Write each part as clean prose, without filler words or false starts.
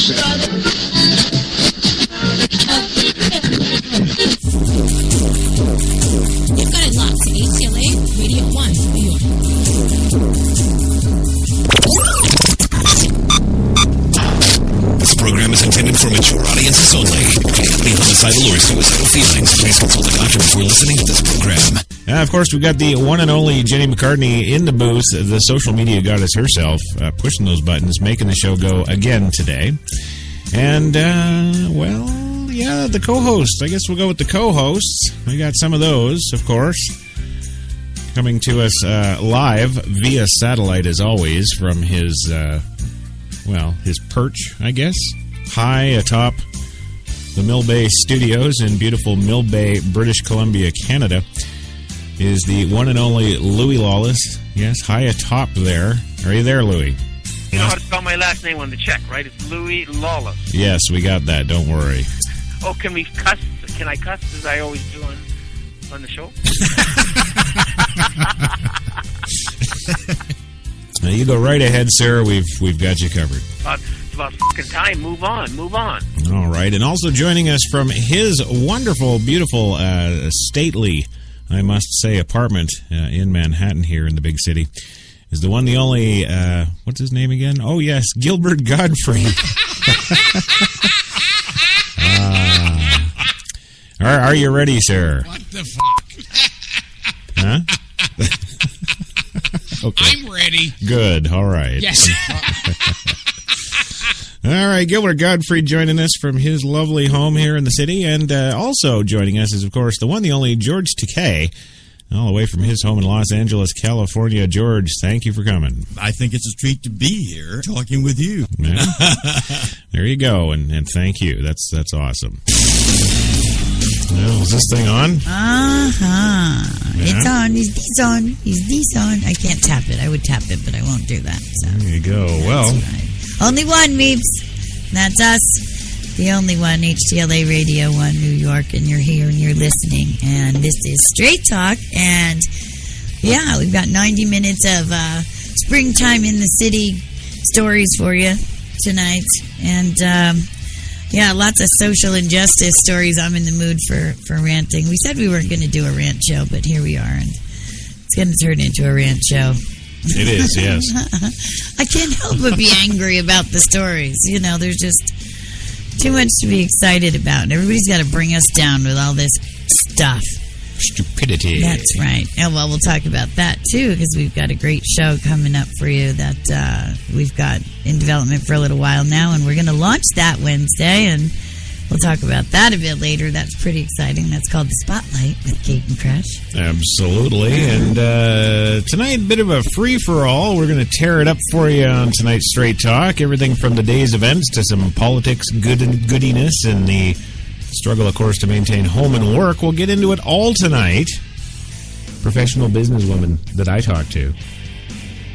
You've got it locked to HCLA Radio 1, New York. This program is intended for mature audiences only. If you have any homicidal or suicidal feelings, please consult a doctor before listening to this program. Of course, we've got the one and only Jenny McCartney in the booth, the social media goddess herself, pushing those buttons, making the show go again today. And, the co-hosts. I guess we'll go with the co-hosts. We got some of those, of course, coming to us live via satellite, as always, from his perch, I guess, high atop the Mill Bay Studios in beautiful Mill Bay, British Columbia, Canada, is the one and only Louis Lawless. Yes, high atop there. Are you there, Louis? You know how to spell my last name on the check, right? It's Louis Lawless. Yes, we got that. Don't worry. Oh, can we cuss? Can I cuss as I always do on the show? Now you go right ahead, sir. We've got you covered. It's about fucking time. Move on. All right. And also joining us from his wonderful, beautiful, stately, I must say, apartment in Manhattan here in the big city is the one, the only, what's his name again? Oh, yes, Gilbert Godfrey. Are you ready, sir? What the fuck? Huh? Okay. I'm ready. Good. All right. Yes. All right. Gilbert Godfrey joining us from his lovely home here in the city. And also joining us is, of course, the one, the only George Takei, all the way from his home in Los Angeles, California. George, thank you for coming. I think it's a treat to be here talking with you. Yeah. There you go. And thank you. That's awesome. Well, is this thing on? Uh-huh. Yeah. It's on. Is this on? Is this on? I can't tap it. I would tap it, but I won't do that. So. There you go. Well. Right. Only one, Meeps. That's us. The only one, HTLA Radio 1 New York, and you're here and you're listening. And this is Straight Talk. And, yeah, we've got 90 minutes of springtime in the city stories for you tonight. And, lots of social injustice stories. I'm in the mood for ranting. We said we weren't going to do a rant show, but here we are. And it's going to turn into a rant show. It is, yes. I can't help but be angry about the stories. You know, there's just too much to be excited about. And everybody's got to bring us down with all this stuff. Stupidity. That's right. And, well, we'll talk about that, too, because we've got a great show coming up for you that we've got in development for a little while now. And we're going to launch that Wednesday, and we'll talk about that a bit later. That's pretty exciting. That's called The Spotlight with Kate and Crush. Absolutely. And tonight, a bit of a free-for-all. We're going to tear it up for you on tonight's Straight Talk. Everything from the day's events to some politics goodiness and the struggle, of course, to maintain home and work. We'll get into it all tonight. Professional businesswomen that I talk to,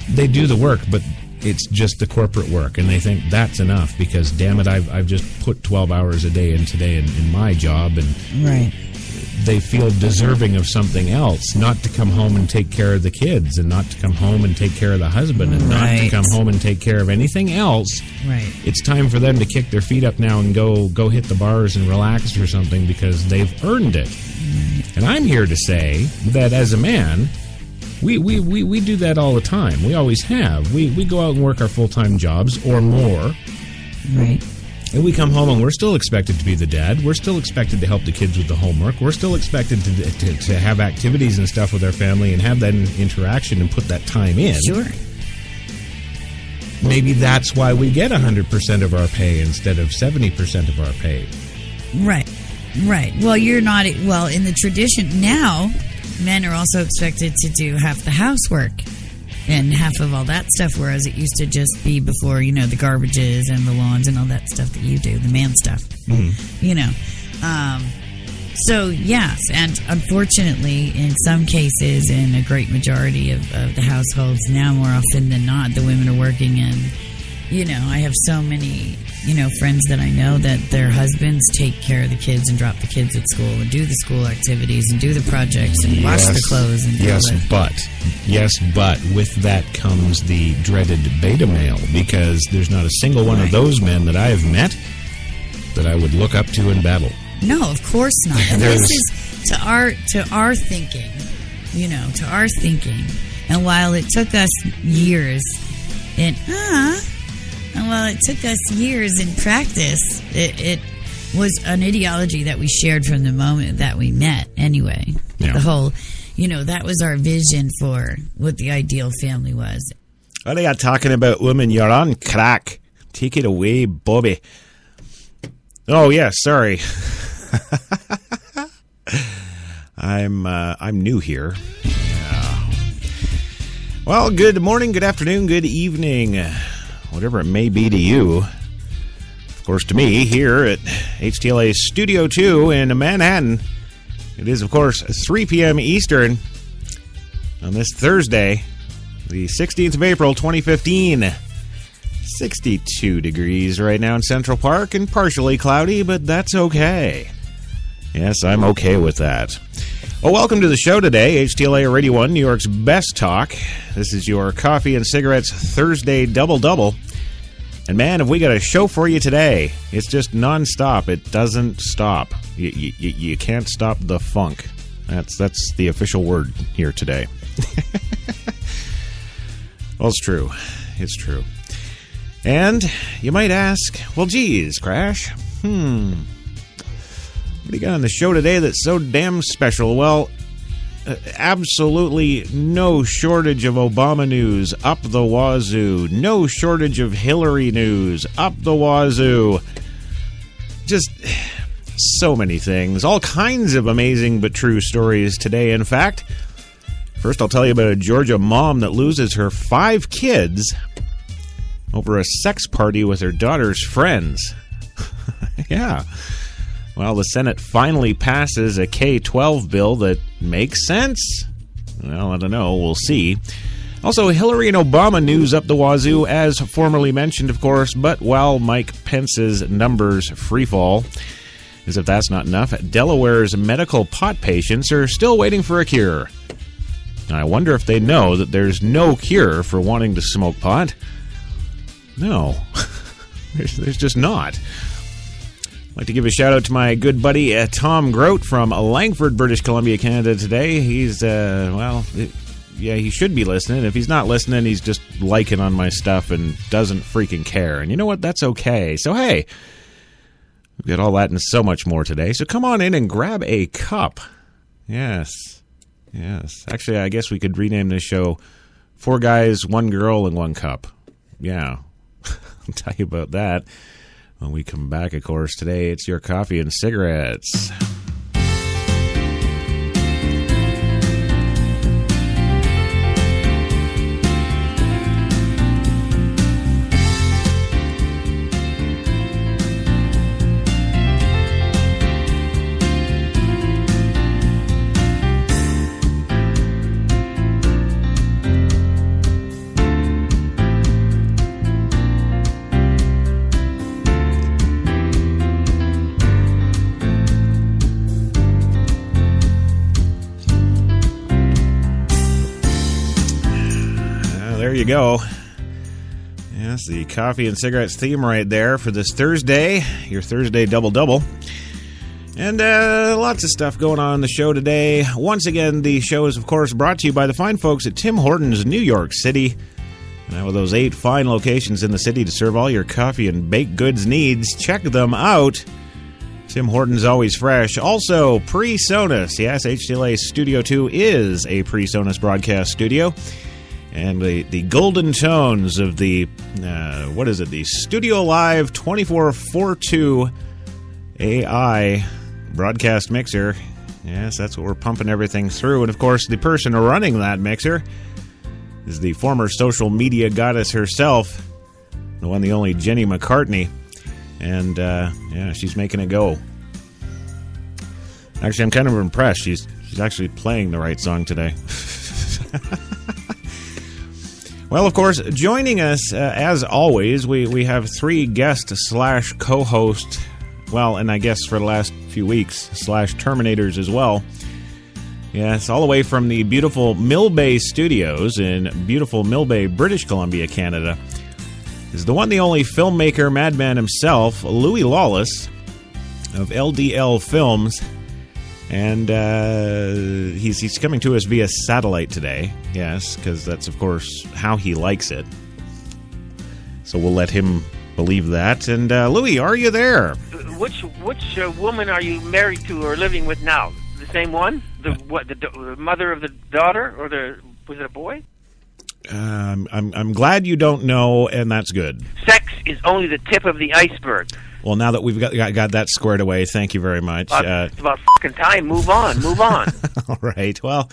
they do the work, but it's just the corporate work, and they think that's enough because, damn it, I've just put 12 hours a day in today in my job, and right. They feel deserving of something else, not to come home and take care of the kids, and not to come home and take care of the husband, and not to come home and take care of anything else. Right. It's time for them to kick their feet up now and go hit the bars and relax or something because they've earned it. Right. And I'm here to say that as a man, we do that all the time. We always have. We go out and work our full-time jobs or more. Right. And we come home and we're still expected to be the dad. We're still expected to help the kids with the homework. We're still expected to have activities and stuff with our family and have that interaction and put that time in. Sure. Maybe that's why we get 100% of our pay instead of 70% of our pay. Right. Right. Well, you're not... Well, in the tradition now, men are also expected to do half the housework and half of all that stuff, whereas it used to just be before, you know, the garbages and the lawns and all that stuff that you do, the man stuff, you know. So, yes, and unfortunately, in some cases, in a great majority of the households now, more often than not, the women are working and I have so many, friends that I know that their husbands take care of the kids and drop the kids at school and do the school activities and do the projects and wash the clothes and but with that comes the dreaded beta male, because there's not a single one of those men that I have met that I would look up to in battle. No, of course not. And this is to our thinking, to our thinking. And while it took us years in practice, it was an ideology that we shared from the moment that we met anyway. Yeah. The whole, that was our vision for what the ideal family was. What are you talking about, woman? You're on crack. Take it away, Bobby. Oh, yeah, sorry. I'm new here. Yeah. Well, good morning, good afternoon, good evening, whatever it may be to you. Of course, to me, here at HTLA Studio 2 in Manhattan, it is, of course, 3 p.m. Eastern on this Thursday, the 16th of April, 2015. 62 degrees right now in Central Park and partially cloudy, but that's okay. Yes, I'm okay with that. Well, welcome to the show today, HTLA Radio 1, New York's best talk. This is your Coffee and Cigarettes Thursday Double-Double. And man, have we got a show for you today. It's just nonstop. It doesn't stop. You can't stop the funk. That's the official word here today. Well, it's true. It's true. And you might ask, well, geez, Crash, what do you got on the show today that's so damn special? Well, absolutely no shortage of Obama news, up the wazoo. No shortage of Hillary news, up the wazoo. Just so many things. All kinds of amazing but true stories today, in fact. First, I'll tell you about a Georgia mom that loses her 5 kids over a sex party with her daughter's friends. Yeah. Well, the Senate finally passes a K-12 bill that makes sense. Well, I don't know. We'll see. Also, Hillary and Obama news up the wazoo, as formerly mentioned, of course, but while Mike Pence's numbers freefall, as if that's not enough, Delaware's medical pot patients are still waiting for a cure. I wonder if they know that there's no cure for wanting to smoke pot. No, there's just not. I'd like to give a shout out to my good buddy Tom Grote from Langford, British Columbia, Canada today. He's, he should be listening. If he's not listening, he's just liking on my stuff and doesn't freaking care. And you know what? That's okay. So, hey, we've got all that and so much more today. So come on in and grab a cup. Yes. Actually, I guess we could rename this show 4 Guys, 1 Girl, and 1 Cup. Yeah. I'll tell you about that when we come back, of course. Today, it's your Coffee and Cigarettes. There you go. Yes, the Coffee and Cigarettes theme right there for this Thursday, your Thursday Double-Double. And lots of stuff going on the show today. Once again, the show is, of course, brought to you by the fine folks at Tim Hortons, New York City. Now, with those 8 fine locations in the city to serve all your coffee and baked goods needs, check them out. Tim Hortons, always fresh. Also, PreSonus. Yes, HTLA Studio 2 is a PreSonus broadcast studio. And the golden tones of the, the Studio Live 2442 AI broadcast mixer. Yes, that's what we're pumping everything through. And, of course, the person running that mixer is the former social media goddess herself, the one, the only Jenny McCartney. And, she's making it go. Actually, I'm kind of impressed. She's actually playing the right song today. Well, of course, joining us, as always, we have three guests / co-host, well, and I guess for the last few weeks, / Terminators as well. Yes, all the way from the beautiful Mill Bay Studios in beautiful Mill Bay, British Columbia, Canada, is the one, the only filmmaker, madman himself, Louis Lawless of LDL Films. And he's coming to us via satellite today, yes, because that's, of course, how he likes it. So we'll let him believe that. And Louis, are you there? Which woman are you married to or living with now? The same one? The mother of the daughter, or was it a boy? I'm glad you don't know, and that's good. Sex is only the tip of the iceberg. Well, now that we've got that squared away, thank you very much. It's about fucking time. Move on. All right. Well,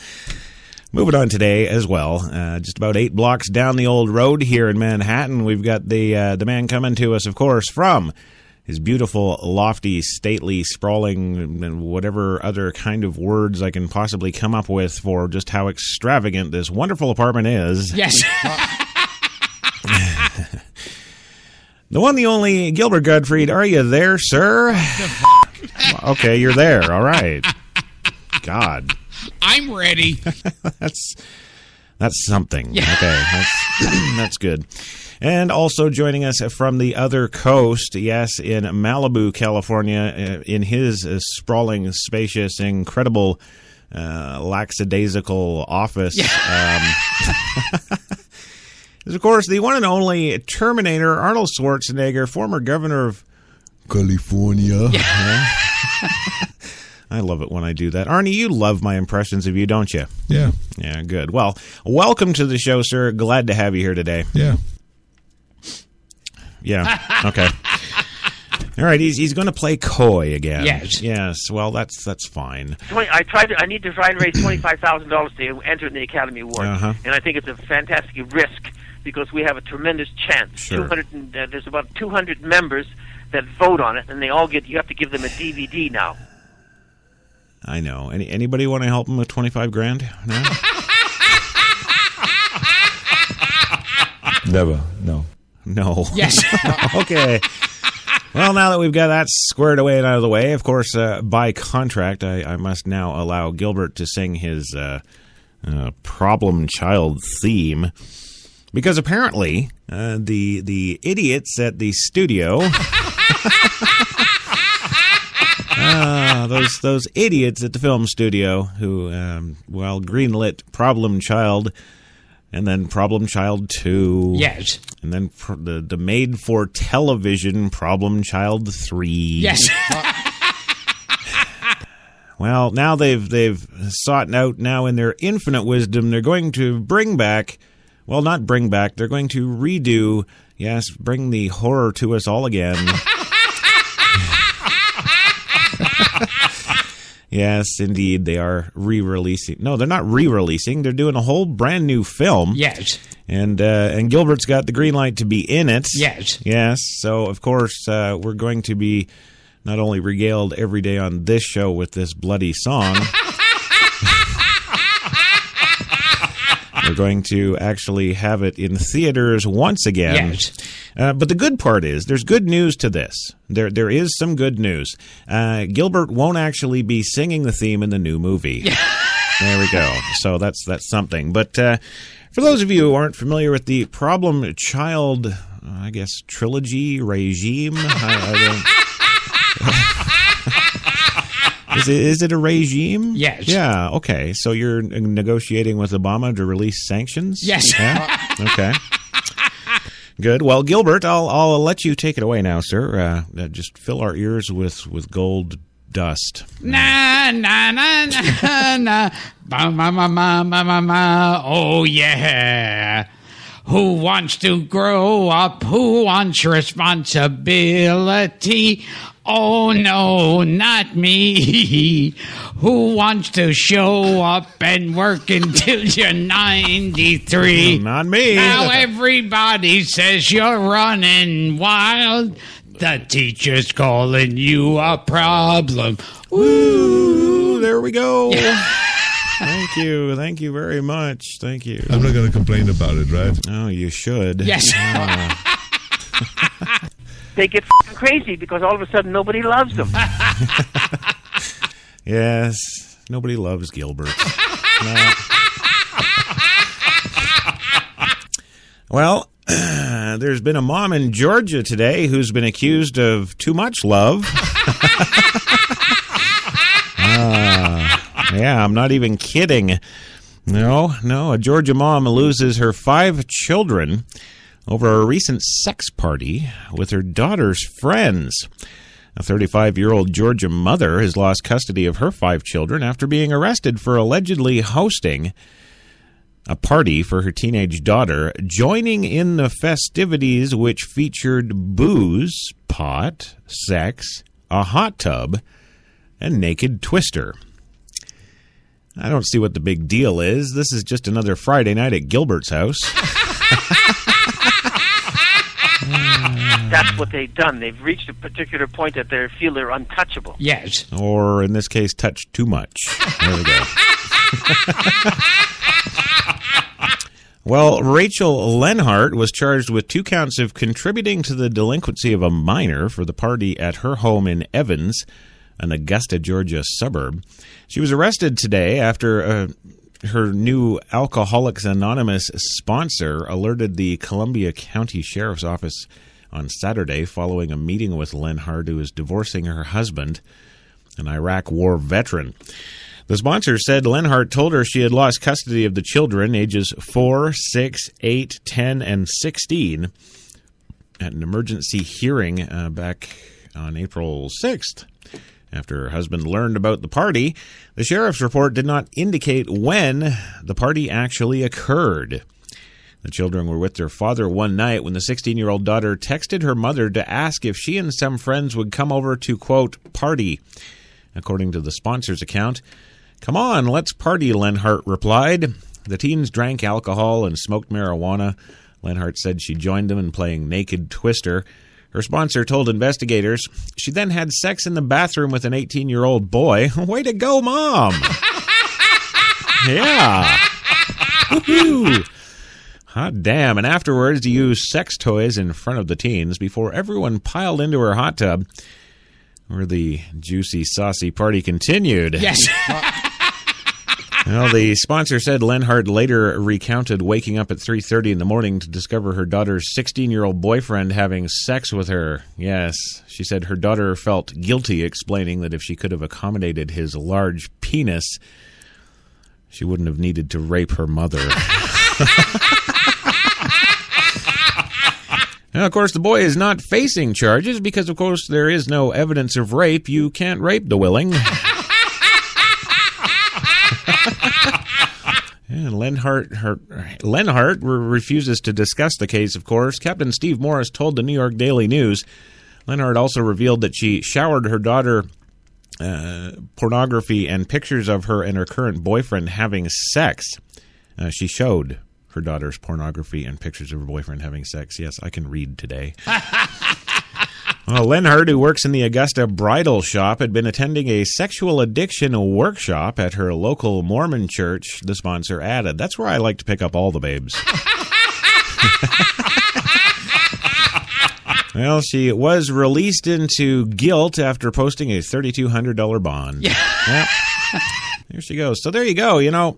moving on today as well. Just about 8 blocks down the old road here in Manhattan, we've got the man coming to us, of course, from his beautiful, lofty, stately, sprawling, and whatever other kind of words I can possibly come up with for just how extravagant this wonderful apartment is. Yes. The one, the only Gilbert Gottfried. Are you there, sir? Okay, you're there. All right. God. I'm ready. That's something. Yeah. Okay, that's good. And also joining us from the other coast, yes, in Malibu, California, in his sprawling, spacious, incredible, lackadaisical office. Is, of course, the one and only Terminator, Arnold Schwarzenegger, former governor of California. Yeah. I love it when I do that. Arnie, you love my impressions of you, don't you? Yeah. Yeah, good. Well, welcome to the show, sir. Glad to have you here today. Yeah. Yeah. Okay. All right. He's going to play coy again. Yes. Yes. Well, that's fine. I need to try and raise $25,000 to enter in the Academy Award, and I think it's a fantastic risk because we have a tremendous chance. Sure. There's about 200 members that vote on it, and they all get. You have to give them a DVD now. I know. Anybody want to help him with $25,000? No. Never. No. No. Yes. Okay. Well, now that we've got that squared away and out of the way, of course, by contract, I must now allow Gilbert to sing his problem child theme, because apparently the idiots at the studio, those idiots at the film studio who, greenlit Problem Child. And then Problem Child 2. Yes. And then the made-for-television Problem Child 3. Yes. Well, now they've sought out, now in their infinite wisdom, they're going to bring back, well, not bring back, they're going to redo, yes, bring the horror to us all again. Yes, indeed, they are re-releasing. No, they're not re-releasing. They're doing a whole brand new film. Yes. And Gilbert's got the green light to be in it. Yes. Yes. So, of course, we're going to be not only regaled every day on this show with this bloody song. We're going to actually have it in theaters once again. Yes. But the good part is, there's good news to this. There is some good news. Gilbert won't actually be singing the theme in the new movie. There we go. So that's something. But for those of you who aren't familiar with the Problem Child, I guess, trilogy, regime, Is it a regime? Yes. Yeah, okay. So you're negotiating with Obama to release sanctions? Yes. Yeah? Okay. Good. Well, Gilbert, I'll let you take it away now, sir. Just fill our ears with gold dust. Na na na na na, ba ma ma ma ma ma ma. Oh yeah. Who wants to grow up? Who wants responsibility? Oh no, not me. Who wants to show up and work until you're 93? Not me. Now everybody says you're running wild. The teacher's calling you a problem. Woo! There we go. Thank Thank you. Thank you very much. Thank you. I'm not going to complain about it, right? Oh, you should. Yes. They get crazy because all of a sudden nobody loves them. Yes. Nobody loves Gilbert. No. Well, there's been a mom in Georgia today who's been accused of too much love. Yeah, I'm not even kidding. No, a Georgia mom loses her 5 children over a recent sex party with her daughter's friends. A 35-year-old Georgia mother has lost custody of her 5 children after being arrested for allegedly hosting a party for her teenage daughter, joining in the festivities which featured booze, pot, sex, a hot tub, and naked twister. I don't see what the big deal is. This is just another Friday night at Gilbert's house. That's what they've done. They've reached a particular point that they feel they're untouchable. Yes. Or, in this case, touched too much. There we go. Well, Rachel Lenhart was charged with 2 counts of contributing to the delinquency of a minor for the party at her home in Evans, an Augusta, Georgia suburb. She was arrested today after her new Alcoholics Anonymous sponsor alerted the Columbia County Sheriff's Office on Saturday following a meeting with Lenhart, who is divorcing her husband, an Iraq War veteran. The sponsor said Lenhart told her she had lost custody of the children, ages 4, 6, 8, 10, and 16, at an emergency hearing back on April 6th. After her husband learned about the party, the sheriff's report did not indicate when the party actually occurred. The children were with their father one night when the 16-year-old daughter texted her mother to ask if she and some friends would come over to, quote, party. According to the sponsor's account, "Come on, let's party," Lenhart replied. The teens drank alcohol and smoked marijuana. Lenhart said she joined them in playing naked twister. Her sponsor told investigators she then had sex in the bathroom with an 18-year-old boy. Way to go, Mom! Yeah. Woo-hoo. Hot damn. And afterwards, he used sex toys in front of the teens before everyone piled into her hot tub, where the juicy, saucy party continued. Yes. Well, the sponsor said Lenhart later recounted waking up at 3:30 in the morning to discover her daughter's 16-year-old boyfriend having sex with her. Yes, she said her daughter felt guilty, explaining that if she could have accommodated his large penis, she wouldn't have needed to rape her mother. Now, of course, the boy is not facing charges because, of course, there is no evidence of rape. You can't rape the willing. And Lenhart refuses to discuss the case, of course. Captain Steve Morris told the New York Daily News. Lenhart also revealed that she showered her daughter pornography and pictures of her and her current boyfriend having sex. She showed her daughter's pornography and pictures of her boyfriend having sex. Yes, I can read today. Well, Lenhart, who works in the Augusta bridal shop, had been attending a sexual addiction workshop at her local Mormon church, the sponsor added. That's where I like to pick up all the babes. Well, she was released into guilt after posting a $3,200 bond. Yeah. There she goes. So there you go. You know,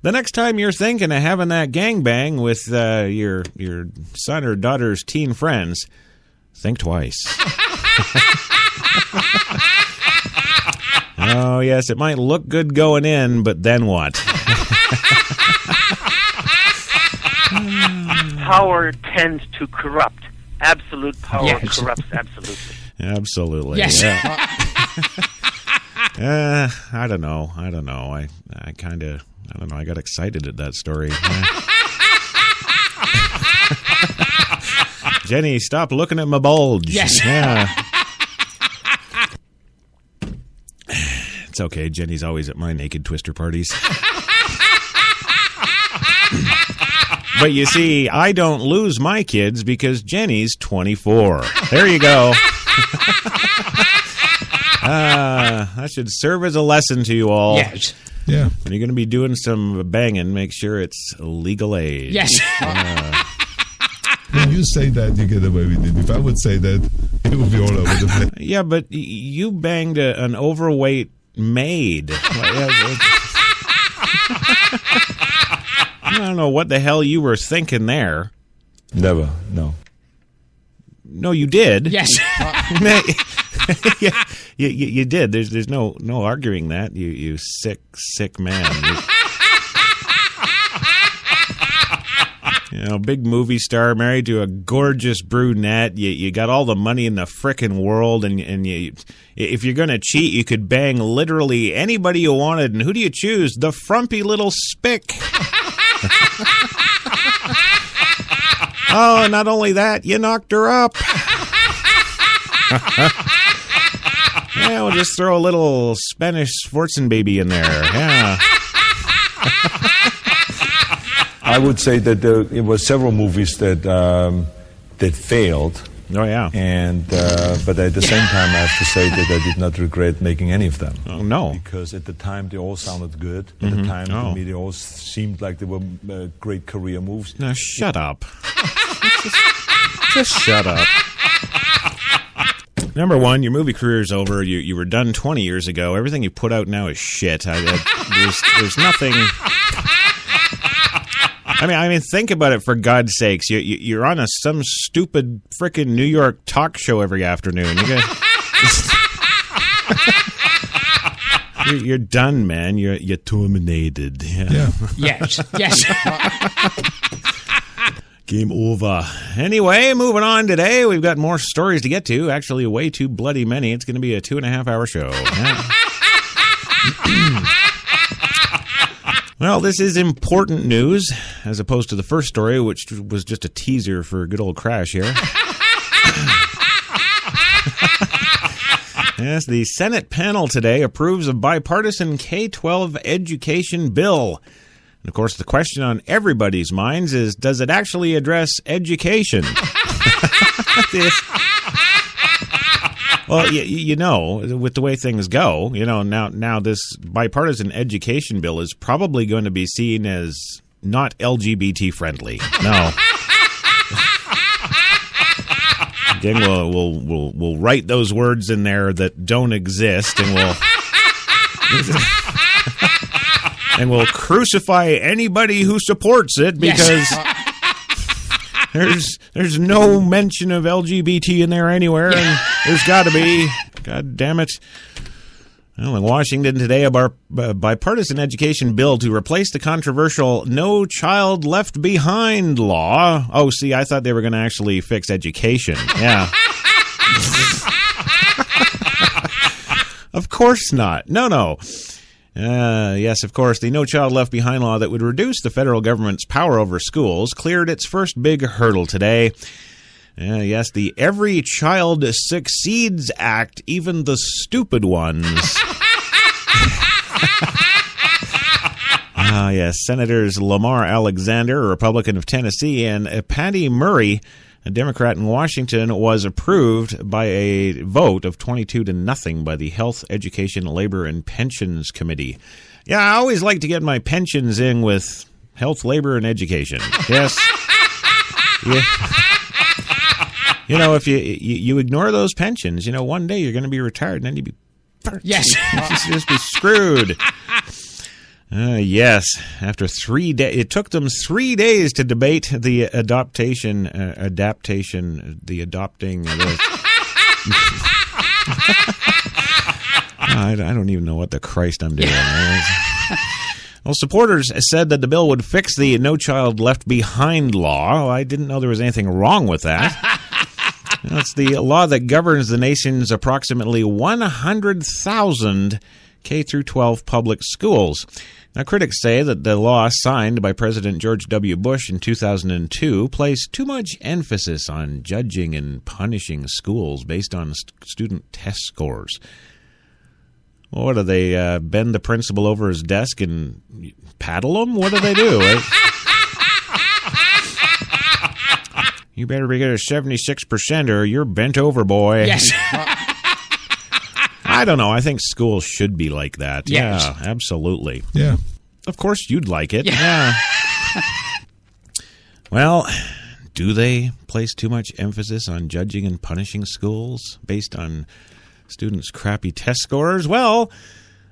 the next time you're thinking of having that gangbang with your son or daughter's teen friends, think twice. Oh, yes, it might look good going in, but then what? Power tends to corrupt. Absolute power corrupts absolutely. Absolutely. Yes. Yeah. I don't know. I don't know. I got excited at that story. Jenny, stop looking at my bulge. Yes. Yeah. It's okay. Jenny's always at my naked twister parties. But you see, I don't lose my kids because Jenny's 24. There you go. That should serve as a lesson to you all. Yes. Yeah. When you're going to be doing some banging, make sure it's legal age. Yes. When you say that, you get away with it. If I would say that, it would be all over the place. Yeah, but you banged an overweight maid. I don't know what the hell you were thinking there. Never, no. No, you did. Yes. Yeah, you did. There's no arguing that. You sick man. Big movie star married to a gorgeous brunette. You got all the money in the frickin' world, and if you're gonna cheat, you could bang literally anybody you wanted. And who do you choose? The frumpy little spick. Oh, not only that, you knocked her up. Yeah, we'll just throw a little Spanish Schwarzenbaby in there. Yeah. I would say that it was several movies that failed. Oh, yeah. And but at the same time, I have to say that I did not regret making any of them. Oh, no. Because at the time, they all sounded good. At the time, to me, they all seemed like they were great career moves. Now, shut up. Just shut up. Number one, your movie career's over. You were done 20 years ago. Everything you put out now is shit. There's nothing... I mean, think about it, for God's sakes. You're on some stupid frickin' New York talk show every afternoon. You're done, man. You're terminated. Yeah. Yes. Game over. Anyway, moving on today. We've got more stories to get to. Actually, way too bloody many. It's going to be a 2.5-hour show. Yeah. Well, this is important news, as opposed to the first story, which was just a teaser for a good old crash here. Yes, the Senate panel today approves a bipartisan K-12 education bill. And, of course, the question on everybody's minds is, does it actually address education? Well, with the way things go, now this bipartisan education bill is probably going to be seen as not LGBT friendly. No. Again, we'll write those words in there that don't exist, and we'll crucify anybody who supports it, because there's no mention of LGBT in there anywhere, and there's got to be. God damn it. Well, in Washington today, a bipartisan education bill to replace the controversial No Child Left Behind law. Oh, see, I thought they were going to actually fix education. Yeah. Of course not. No. Yes, of course, the No Child Left Behind law that would reduce the federal government's power over schools cleared its first big hurdle today. Yes, the Every Child Succeeds Act, even the stupid ones. Yes, Senators Lamar Alexander, a Republican of Tennessee, and Patty Murray, a Democrat in Washington, was approved by a vote of 22-0 by the Health, Education, Labor, and Pensions Committee. Yeah, I always like to get my pensions in with health, labor, and education. Yes. Yeah. If you ignore those pensions, one day you're going to be retired, and then you'll be... Yes. You'll just be screwed. Yes, after 3 days, it took them 3 days to debate the adopting. I don't even know what the Christ I'm doing. Well, supporters said that the bill would fix the No Child Left Behind law. I didn't know there was anything wrong with that. It's the law that governs the nation's approximately 100,000 K-12 public schools. Now, critics say that the law signed by President George W. Bush in 2002 placed too much emphasis on judging and punishing schools based on student test scores. Well, what do they bend the principal over his desk and paddle him? What do they do? You better be get a 76% or you're bent over, boy. Yes. I don't know. I think schools should be like that. Yes. Yeah, absolutely. Yeah. Of course you'd like it. Yeah. Well, do they place too much emphasis on judging and punishing schools based on students' crappy test scores? Well,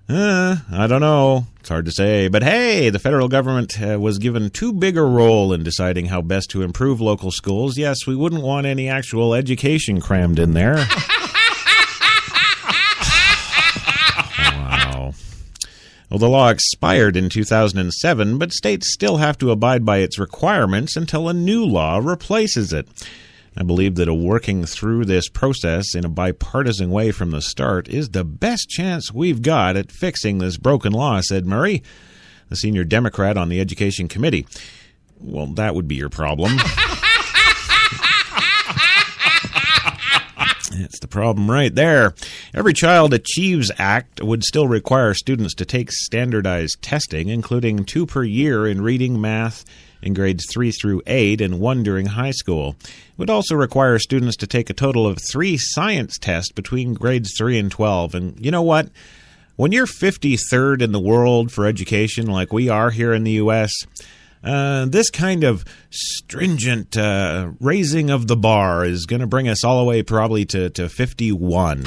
I don't know. It's hard to say. But hey, the federal government was given too big a role in deciding how best to improve local schools. Yes, we wouldn't want any actual education crammed in there. Wow. Well, the law expired in 2007, but states still have to abide by its requirements until a new law replaces it. I believe that working through this process in a bipartisan way from the start is the best chance we've got at fixing this broken law, said Murray, the senior Democrat on the Education Committee. Well, that would be your problem. That's the problem right there. Every Child Achieves Act would still require students to take standardized testing, including 2 per year in reading, math, in grades 3 through 8 and 1 during high school. It would also require students to take a total of 3 science tests between grades 3 and 12. And you know what? When you're 53rd in the world for education like we are here in the U.S., this kind of stringent raising of the bar is going to bring us all the way probably to 51.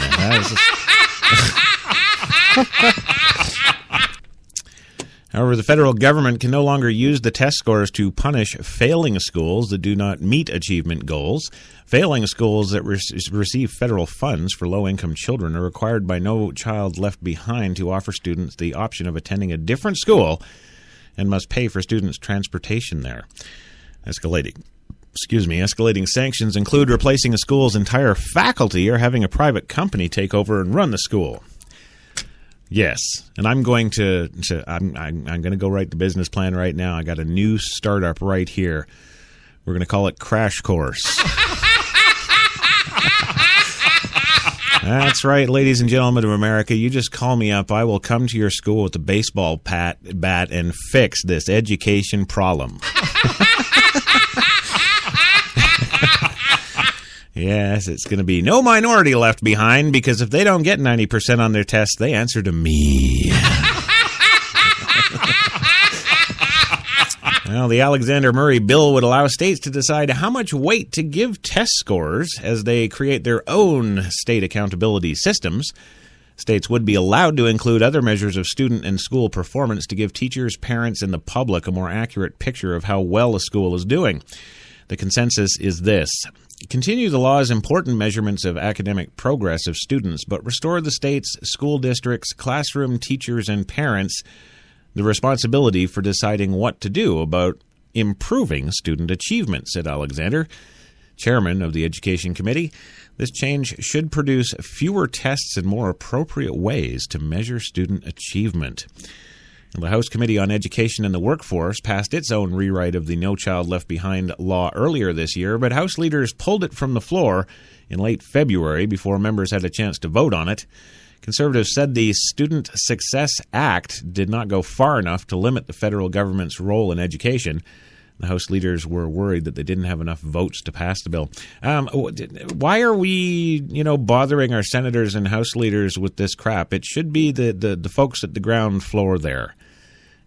However, the federal government can no longer use the test scores to punish failing schools that do not meet achievement goals. Failing schools that receive federal funds for low-income children are required by No Child Left Behind to offer students the option of attending a different school and must pay for students' transportation there. Escalating sanctions include replacing a school's entire faculty or having a private company take over and run the school. Yes, and I'm going to go write the business plan right now. I got a new startup right here. We're going to call it Crash Course. That's right, ladies and gentlemen of America. You just call me up. I will come to your school with a baseball bat and fix this education problem. Yes, it's going to be no minority left behind, because if they don't get 90% on their test, they answer to me. Well, the Alexander Murray bill would allow states to decide how much weight to give test scores as they create their own state accountability systems. States would be allowed to include other measures of student and school performance to give teachers, parents, and the public a more accurate picture of how well a school is doing. The consensus is this: continue the law's important measurements of academic progress of students, but restore the state's school districts, classroom teachers, and parents the responsibility for deciding what to do about improving student achievement, said Alexander, chairman of the Education Committee. This change should produce fewer tests and more appropriate ways to measure student achievement. The House Committee on Education and the Workforce passed its own rewrite of the No Child Left Behind law earlier this year, but House leaders pulled it from the floor in late February before members had a chance to vote on it. Conservatives said the Student Success Act did not go far enough to limit the federal government's role in education. The House leaders were worried that they didn't have enough votes to pass the bill. Why are we, bothering our senators and House leaders with this crap? It should be the folks at the ground floor there.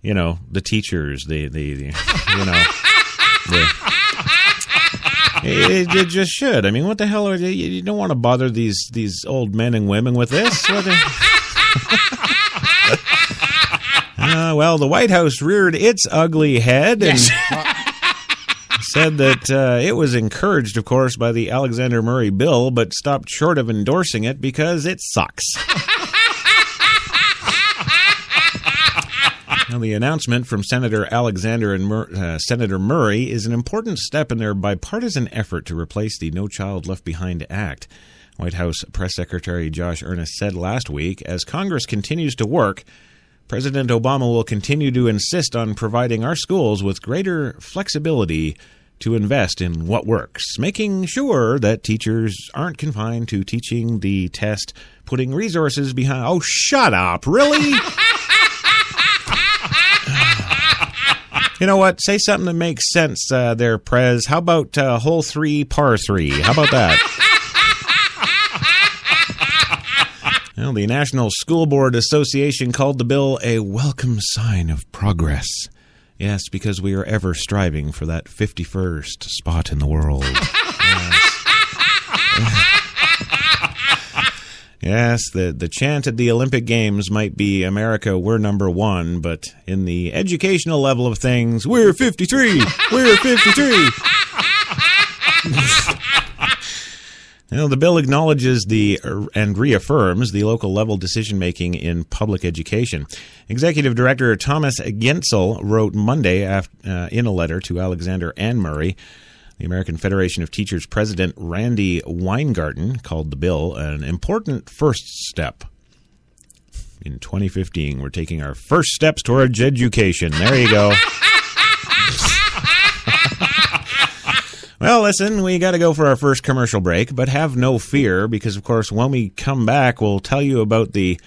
The teachers, it just should. I mean, what the hell are they? You don't want to bother these old men and women with this. Well, the White House reared its ugly head and said that it was encouraged, of course, by the Alexander Murray bill, but stopped short of endorsing it because it sucks. Now, the announcement from Senator Alexander and Senator Murray is an important step in their bipartisan effort to replace the No Child Left Behind Act. White House Press Secretary Josh Earnest said last week, as Congress continues to work, President Obama will continue to insist on providing our schools with greater flexibility to invest in what works, making sure that teachers aren't confined to teaching the test, putting resources behind... Oh, shut up. Really? You know what? Say something that makes sense there, Prez. How about hole 3, par 3? How about that? Well, Well, the National School Board Association called the bill a welcome sign of progress. Yes, because we are ever striving for that 51st spot in the world. Yes, the chant at the Olympic Games might be America, we're number one, but in the educational level of things, we're 53! We're 53! The bill acknowledges and reaffirms the local level decision-making in public education. Executive Director Thomas Gensel wrote Monday in a letter to Alexander Anne-Murray. The American Federation of Teachers President Randy Weingarten called the bill an important first step. In 2015, we're taking our first steps towards education. There you go. Well, listen, we got to go for our first commercial break, but have no fear, because, of course, when we come back, we'll tell you about the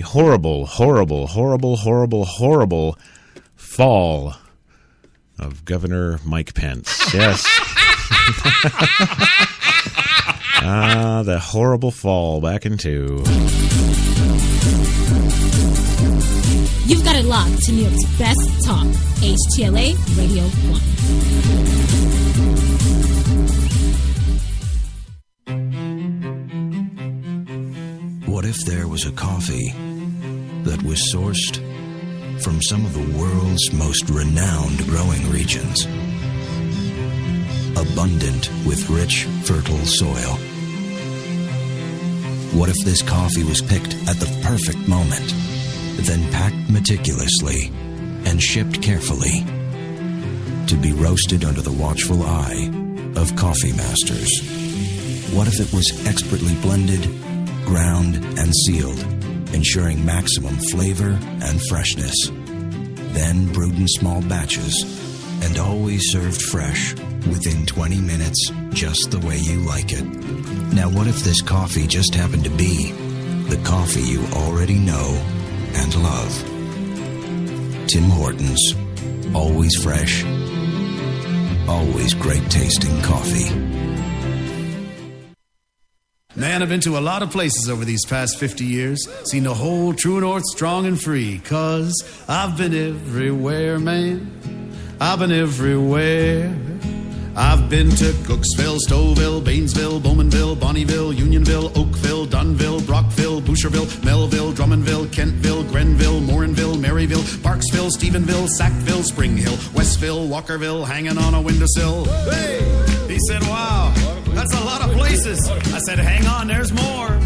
horrible, horrible, horrible, horrible, horrible fall of Governor Mike Pence. Yes. The horrible fall back in 2. You've got it locked to New York's best talk, HTLA Radio 1. What if there was a coffee that was sourced from some of the world's most renowned growing regions, abundant with rich, fertile soil? What if this coffee was picked at the perfect moment, then packed meticulously and shipped carefully to be roasted under the watchful eye of coffee masters? What if it was expertly blended, ground, and sealed, ensuring maximum flavor and freshness, then brewed in small batches and always served fresh within 20 minutes, just the way you like it? Now, what if this coffee just happened to be the coffee you already know and love? Tim Hortons. Always fresh, always great tasting coffee. Man, I've been to a lot of places over these past 50 years. Seen the whole true north strong and free. 'Cause I've been everywhere, man. I've been everywhere. I've been to Cooksville, Stouffville, Bainesville, Bowmanville, Bonnieville, Unionville, Oakville, Dunville, Brockville, Boucherville, Melville, Drummondville, Kentville, Grenville, Morinville, Maryville, Parksville, Stephenville, Sackville, Spring Hill, Westville, Walkerville, hanging on a windowsill. Hey! He said, wow, that's a lot of places. I said, hang on, there's more.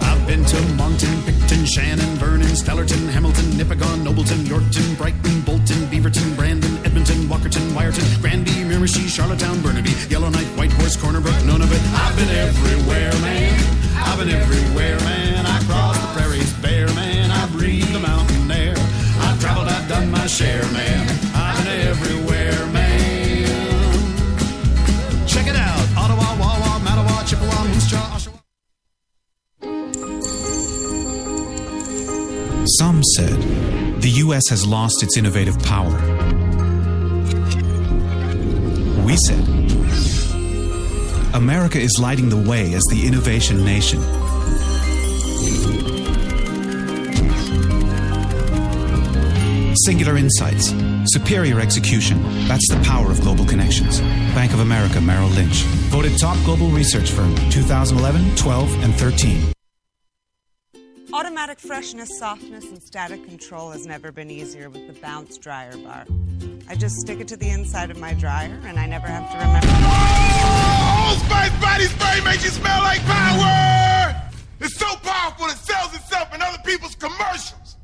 I've been to Moncton, Picton, Shannon, Vernon, Stellarton, Hamilton, Nipigon, Nobleton, Yorkton, Brighton, Bolton, Beaverton, Brandon, Edmonton, Walkerton, Wyerton, Granby, Miramichi, Charlottetown, Burnaby, Yellowknife, Whitehorse, Corner Brook, Nunavut. I've been everywhere, man. I've been everywhere, man. I crossed the prairies bare, man. I breathed the mountain air. I've traveled, I've done my share, man. I've been everywhere, man. Check it out. Ottawa, Wawa, Mattawa, Chippewa, Moose Jaw, Oshawa. Some said the U.S. has lost its innovative power. We said America is lighting the way as the innovation nation. Singular insights, superior execution. That's the power of global connections. Bank of America, Merrill Lynch. Voted top global research firm 2011, 12, and 13. Automatic freshness, softness, and static control has never been easier with the Bounce dryer bar. I just stick it to the inside of my dryer, and I never have to remember. Old Spice Body Spray makes you smell like power! It's so powerful it sells itself in other people's commercials.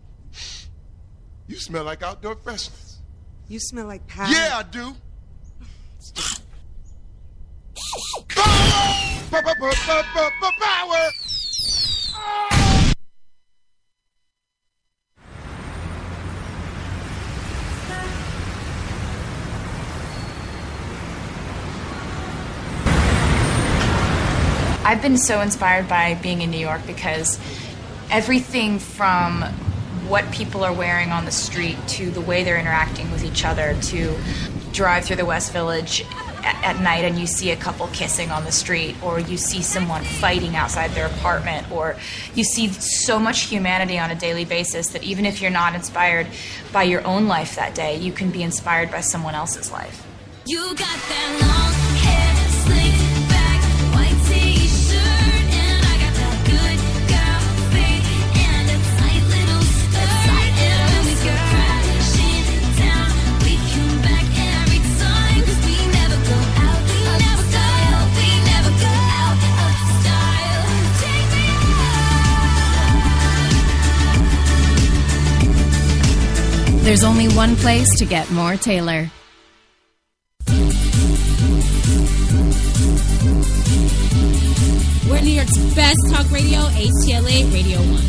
You smell like outdoor freshness. You smell like power. Yeah, I do. Power! Power! I've been so inspired by being in New York because everything from what people are wearing on the street to the way they're interacting with each other to drive through the West Village, at night and you see a couple kissing on the street, or you see someone fighting outside their apartment, or you see so much humanity on a daily basis that even if you're not inspired by your own life that day, you can be inspired by someone else's life. You got that long hair, slick back, white t-shirt, and I got that good girl face and a tight little skirt. And when we go crashing down, we come back every time, 'cause we never go out of style. We never go out of style. Take me out. There's only one place to get more Taylor. We're New York's best talk radio, HTLA Radio 1.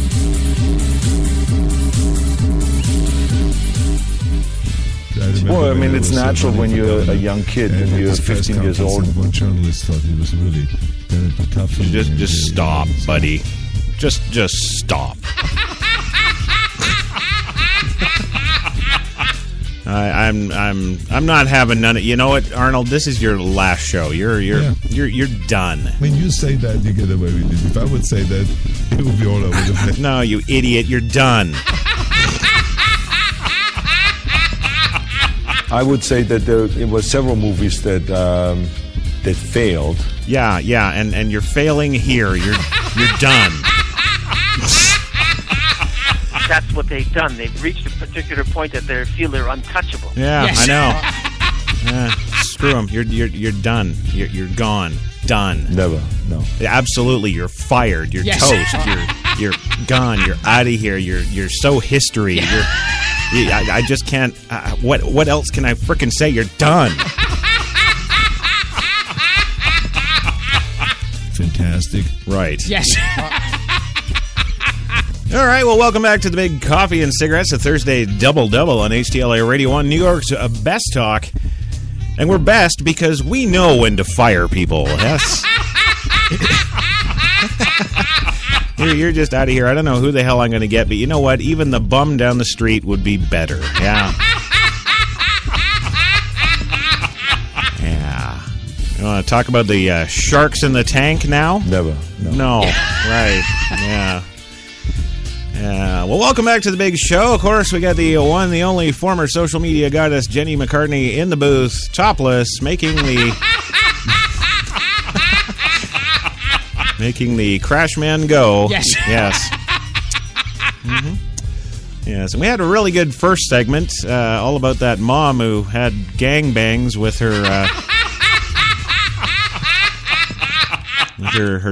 Well, I mean, it's natural when you're a young kid and you're 15 years old. One journalist thought it was really tough. Just stop, buddy. Just stop. I'm not having none of. You know what, Arnold? This is your last show. You're done. When you say that, you get away with it. If I would say that, it would be all over the place. No, you idiot. You're done. I would say that it was several movies that failed. Yeah, and you're failing here. You're done. That's what they've done. They've reached a particular point that they feel they're untouchable. Yeah, yes. I know. Screw them. You're done. You're gone. Done. Never. No. Absolutely. You're fired. You're toast. You're gone. You're out of here. You're so history. Yeah. I just can't. What else can I frickin' say? You're done. Fantastic. Right. Yes. All right, well, welcome back to the Big Coffee and Cigarettes, a Thursday double-double on HTLA Radio 1, New York's best talk. And we're best because we know when to fire people, yes? You're just out of here. I don't know who the hell I'm going to get, but you know what? Even the bum down the street would be better, yeah? Yeah. You want to talk about the sharks in the tank now? Never. No. Right, yeah. Well, welcome back to the big show. Of course, we got the one, the only former social media goddess, Jenny McCartney, in the booth, topless, making the Crash Man go. Yes. Mm-hmm. Yes, and we had a really good first segment, all about that mom who had gangbangs with her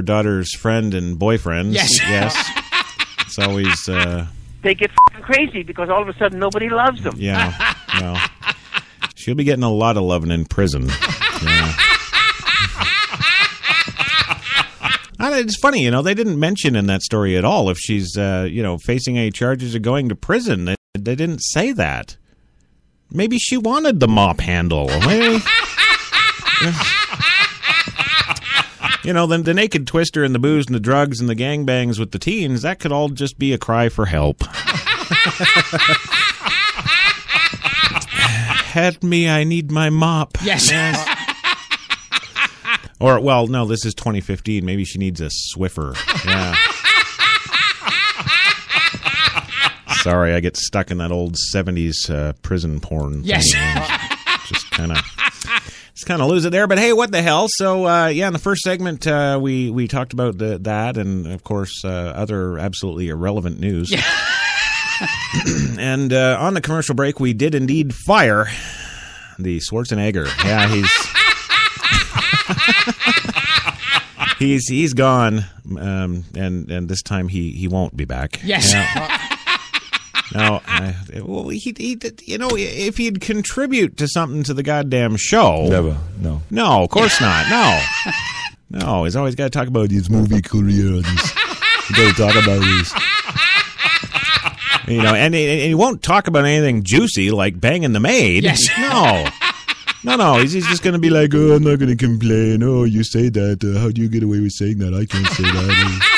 daughter's friend and boyfriends. Yes. It's always... They get crazy because all of a sudden nobody loves them. Yeah. Well, she'll be getting a lot of loving in prison. Yeah. And it's funny, they didn't mention in that story at all if she's, facing any charges of going to prison. They didn't say that. Maybe she wanted the mop handle. Maybe... the naked twister and the booze and the drugs and the gangbangs with the teens, that could all just be a cry for help. Help me, I need my mop. Yes. Or, well, no, this is 2015. Maybe she needs a Swiffer. Yeah. Sorry, I get stuck in that old 70s prison porn yes. thing. Just kind of lose it there, but hey, what the hell? So, in the first segment, we talked about that and, of course, other absolutely irrelevant news. Yeah. And on the commercial break, we did indeed fire the Schwarzenegger. Yeah, he's gone, and this time he won't be back. Yes. No, if he'd contribute to something to the goddamn show. Never, no, of course not, no. He's always got to talk about his movie career. He's got to talk about his, and he won't talk about anything juicy like banging the maid. Yes. No. He's just going to be like, oh, I'm not going to complain. Oh, you say that. How do you get away with saying that? I can't say that.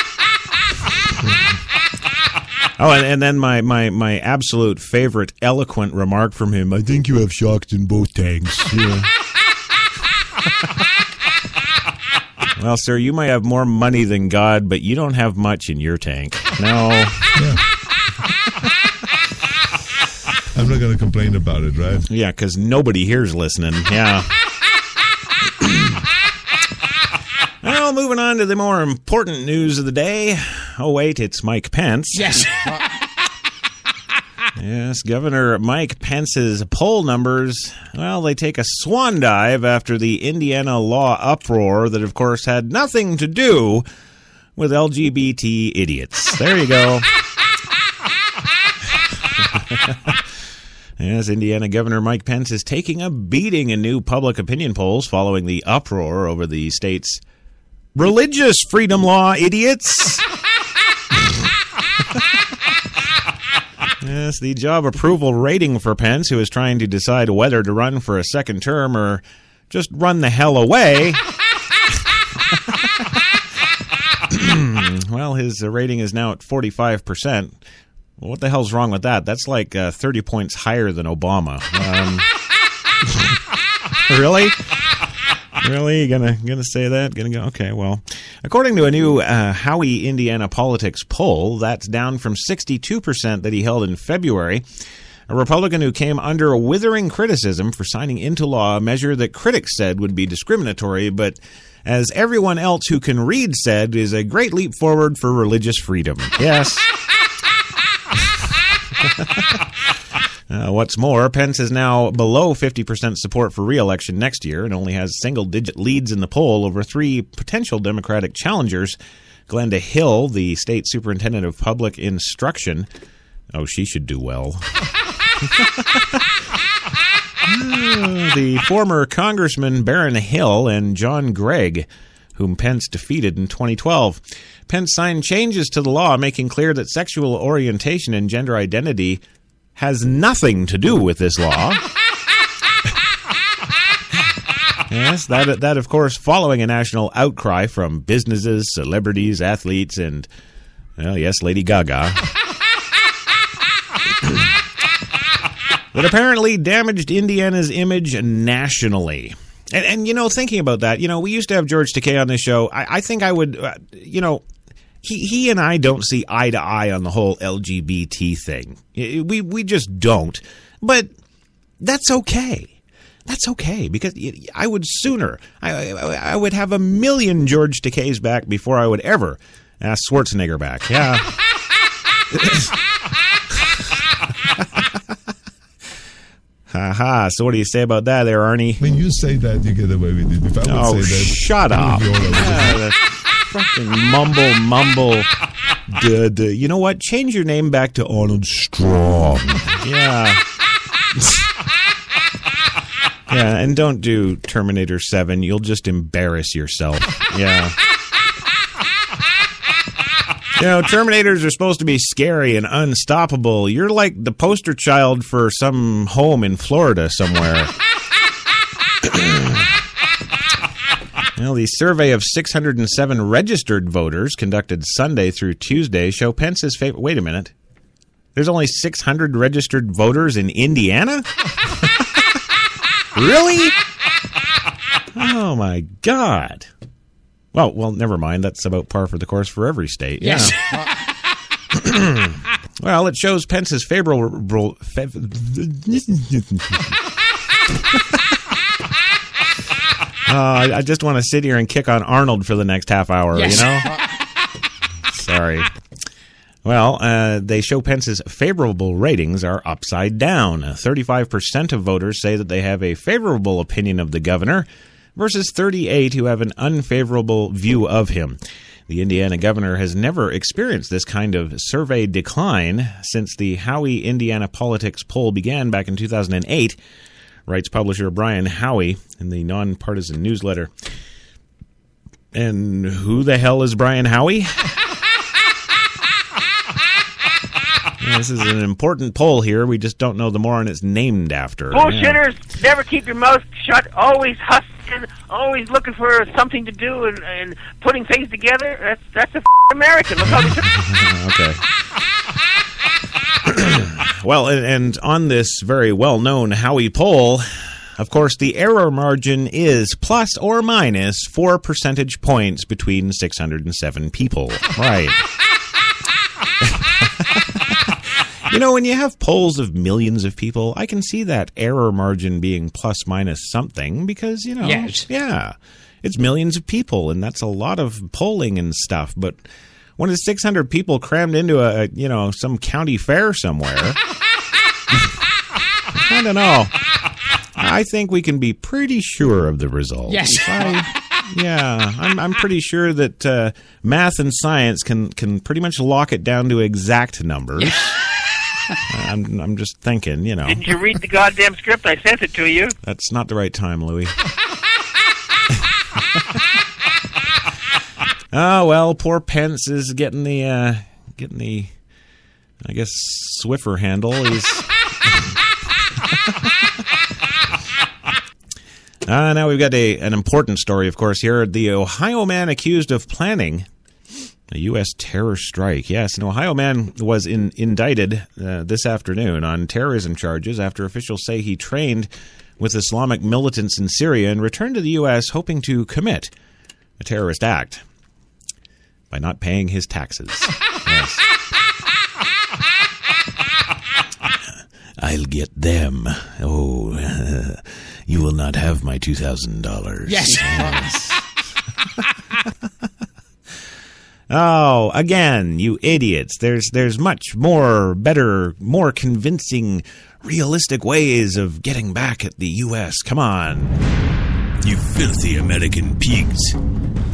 Oh, and then my absolute favorite eloquent remark from him. I think you have sharks in both tanks. Yeah. Well, sir, you might have more money than God, but you don't have much in your tank. No. Yeah. I'm not going to complain about it, right? Yeah, because nobody here's listening. Yeah. Well, moving on to the more important news of the day. Oh, wait, it's Mike Pence. Yes. Yes, Governor Mike Pence's poll numbers, well, they take a swan dive after the Indiana law uproar that, of course, had nothing to do with LGBT idiots. There you go. Yes, Indiana Governor Mike Pence is taking a beating in new public opinion polls following the uproar over the state's religious freedom law, idiots. Yes, the job approval rating for Pence, who is trying to decide whether to run for a second term or just run the hell away. Well, his rating is now at 45%. Well, what the hell's wrong with that? That's like 30 points higher than Obama. Really? Really? You gonna say that? Gonna go? Okay, well, according to a new Howie, Indiana politics poll, that's down from 62% that he held in February. A Republican who came under withering criticism for signing into law a measure that critics said would be discriminatory, but as everyone else who can read said, is a great leap forward for religious freedom. Yes. What's more, Pence is now below 50% support for re-election next year and only has single-digit leads in the poll over three potential Democratic challengers. Glenda Hill, the state superintendent of public instruction. Oh, she should do well. The former Congressman Barron Hill and John Gregg, whom Pence defeated in 2012. Pence signed changes to the law making clear that sexual orientation and gender identity has nothing to do with this law. Yes, that of course following a national outcry from businesses, celebrities, athletes, and, well, yes, Lady Gaga. That apparently damaged Indiana's image nationally. And you know, thinking about that, you know, we used to have George Takei on this show. I think I would, you know, he and I don't see eye to eye on the whole LGBT thing. We just don't. But that's okay. That's okay, because I would sooner, I would have a million George Takeis back before I would ever ask Schwarzenegger back. Yeah. Haha, so what do you say about that there, Arnie? When you say that, you get away with it. If I would say that, shut up. Fucking mumble. Duh. You know what? Change your name back to Arnold Strong. Yeah. Yeah, and don't do Terminator 7. You'll just embarrass yourself. Yeah. You know, Terminators are supposed to be scary and unstoppable. You're like the poster child for some home in Florida somewhere. Well, the survey of 607 registered voters conducted Sunday through Tuesday show Pence's favorite. Wait a minute. There's only 600 registered voters in Indiana? Really? Oh, my God. Well, never mind. That's about par for the course for every state. Yes. Yeah. Well, it shows Pence's favorable... I just want to sit here and kick on Arnold for the next half hour, yes. You know? Sorry. Well, they show Pence's favorable ratings are upside down. 35% of voters say that they have a favorable opinion of the governor, versus 38 who have an unfavorable view of him. The Indiana governor has never experienced this kind of survey decline since the Howie Indiana Politics poll began back in 2008, writes publisher Brian Howie in the nonpartisan newsletter. And who the hell is Brian Howie? This is an important poll here. We just don't know the moron it's named after. Bullshitters, never keep your mouth shut. Always hustling, always looking for something to do and putting things together. That's a American. Look how they Okay. Well, and on this very well-known Howie poll, Of course, the error margin is plus or minus 4 percentage points between 607 people. Right. You know, when you have polls of millions of people, I can see that error margin being plus minus something because, you know, Yes. yeah, it's millions of people, and that's a lot of polling and stuff. But when it's 600 people crammed into some county fair somewhere, I don't know. I think we can be pretty sure of the results. Yes. I'm pretty sure that math and science can pretty much lock it down to exact numbers. I'm just thinking, you know. Didn't you read the goddamn script? I sent it to you. That's not the right time, Louis. Oh, well, poor Pence is getting the I guess, Swiffer handle. He's now we've got an important story, of course, here. The Ohio man accused of planning a U.S. terror strike. Yes, an Ohio man was indicted this afternoon on terrorism charges after officials say he trained with Islamic militants in Syria and returned to the U.S. hoping to commit a terrorist act by not paying his taxes. Yes. I'll get them. Oh, you will not have my $2,000. Yes. Oh, again, you idiots. There's much more, better, more convincing, realistic ways of getting back at the U.S. Come on. You filthy American pigs.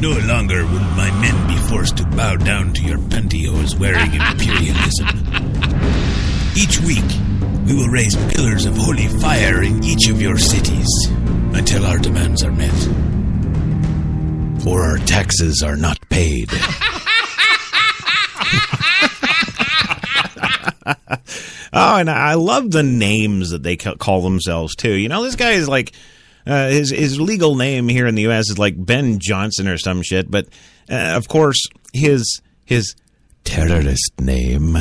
No longer will my men be forced to bow down to your pantyhose wearing imperialism. Each week, we will raise pillars of holy fire in each of your cities until our demands are met. Or our taxes are not paid. Oh, and I love the names that they call themselves, too. You know, this guy is like, his legal name here in the U.S. is like Ben Johnson or some shit, but, of course, his terrorist name.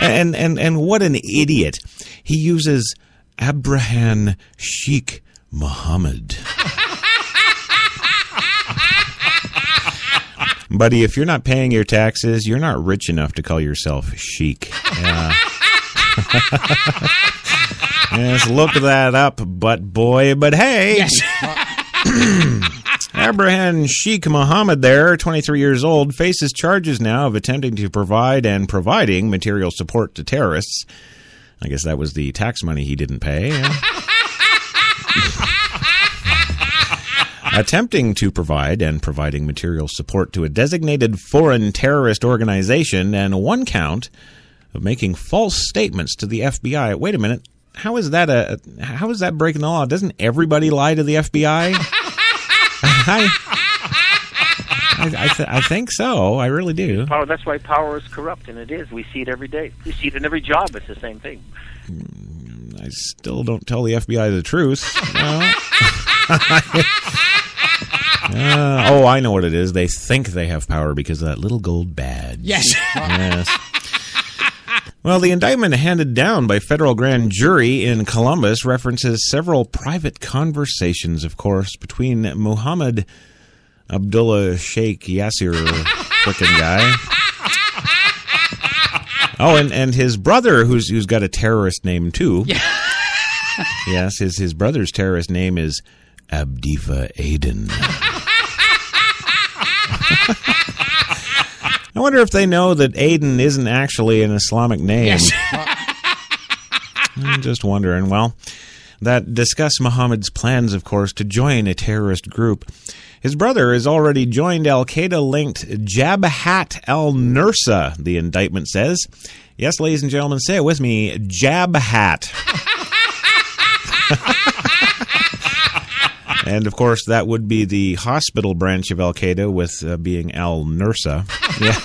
and what an idiot. He uses Abraham Sheikh Mohammed. Buddy, if you're not paying your taxes, you're not rich enough to call yourself chic. Yeah. Yes, look that up, butt boy. But hey, Yes. Abraham Sheikh Mohammed there, 23 years old, faces charges now of attempting to provide and providing material support to terrorists. I guess that was the tax money he didn't pay. Attempting to provide and providing material support to a designated foreign terrorist organization, and one count of making false statements to the FBI. Wait a minute. How is that breaking the law? Doesn't everybody lie to the FBI? I think so. I really do. Power. That's why power is corrupt, and it is. We see it every day. We see it in every job. It's the same thing. I still don't tell the FBI the truth. No. I know what it is. They think they have power because of that little gold badge. Yes. Yes. Well, the indictment handed down by federal grand jury in Columbus references several private conversations, of course, between Muhammad Abdullah Sheikh Yasser frickin' guy. Oh, and his brother, who's got a terrorist name too. Yeah. Yes, his brother's terrorist name is Abdifa Aden. I wonder if they know that Aden isn't actually an Islamic name. Yes. I'm just wondering. Well, that discuss Muhammad's plans, of course, to join a terrorist group. His brother has already joined al-Qaeda-linked Jabhat al-Nusra, the indictment says. Yes, ladies and gentlemen, say it with me, Jabhat. And, of course, that would be the hospital branch of al-Qaeda with being al-Nusra. Yeah.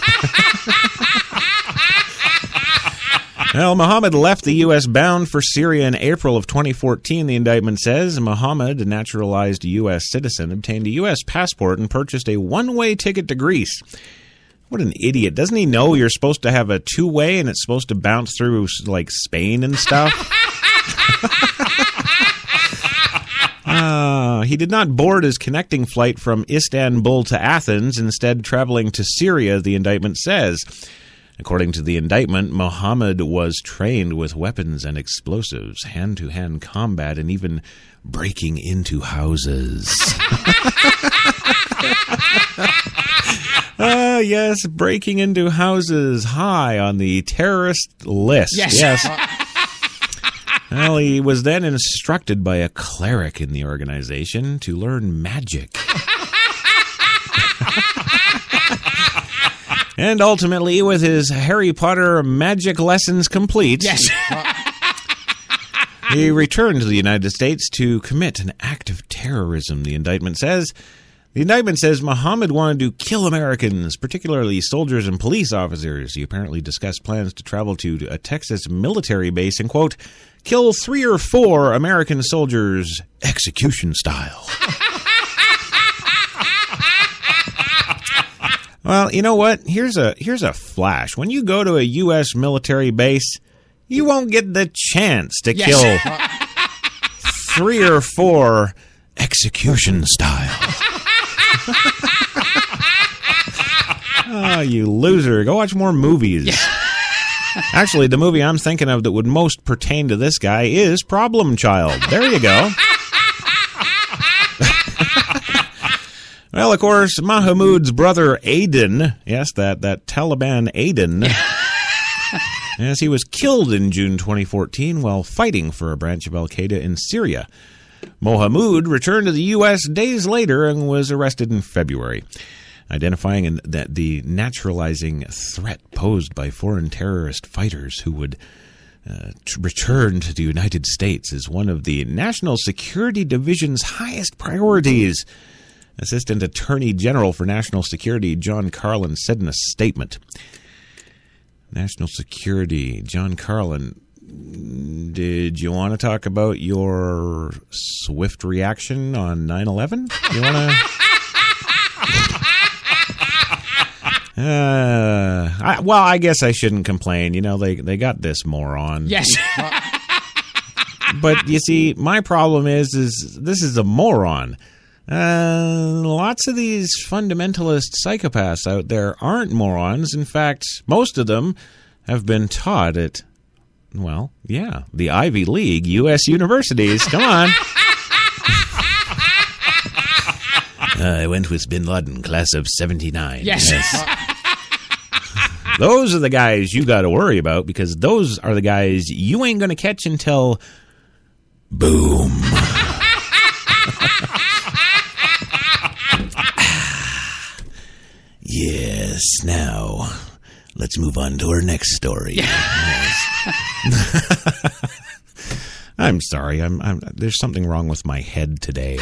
Well, Muhammad left the U.S. bound for Syria in April of 2014, the indictment says. Muhammad, a naturalized U.S. citizen, obtained a U.S. passport and purchased a one-way ticket to Greece. What an idiot. Doesn't he know you're supposed to have a two-way and it's supposed to bounce through, like, Spain and stuff? He did not board his connecting flight from Istanbul to Athens, instead traveling to Syria, the indictment says. According to the indictment, Mohammed was trained with weapons and explosives, hand-to-hand combat, and even breaking into houses. Yes, breaking into houses, high on the terrorist list. Yes. Well, he was then instructed by a cleric in the organization to learn magic. And ultimately, with his Harry Potter magic lessons complete, he returned to the United States to commit an act of terrorism, the indictment says. The indictment says Mohammed wanted to kill Americans, particularly soldiers and police officers. He apparently discussed plans to travel to a Texas military base and, quote, kill 3 or 4 American soldiers execution style. Well, you know what? Here's a flash. When you go to a U.S. military base, you won't get the chance to kill 3 or 4 execution style. Oh, you loser. Go watch more movies. Actually, the movie I'm thinking of that would most pertain to this guy is Problem Child. There you go. Well, of course, Mahmoud's brother Aden, yes, that Taliban Aden, yes, he was killed in June 2014 while fighting for a branch of Al-Qaeda in Syria. Mohammed returned to the U.S. days later and was arrested in February, identifying that the naturalizing threat posed by foreign terrorist fighters who would return to the United States is one of the National Security Division's highest priorities. Assistant Attorney General for National Security John Carlin said in a statement. National Security, John Carlin, did you want to talk about your swift reaction on 9/11? You want to... well, I guess I shouldn't complain. You know, they got this moron. Yes. But you see, my problem is this is a moron. Lots of these fundamentalist psychopaths out there aren't morons. In fact, most of them have been taught at, well, yeah, the Ivy League U.S. universities. Come on. I went with Bin Laden, class of 79. Yes. Those are the guys you got to worry about, because those are the guys you ain't going to catch until boom. Yes, now let's move on to our next story. I'm sorry. There's something wrong with my head today.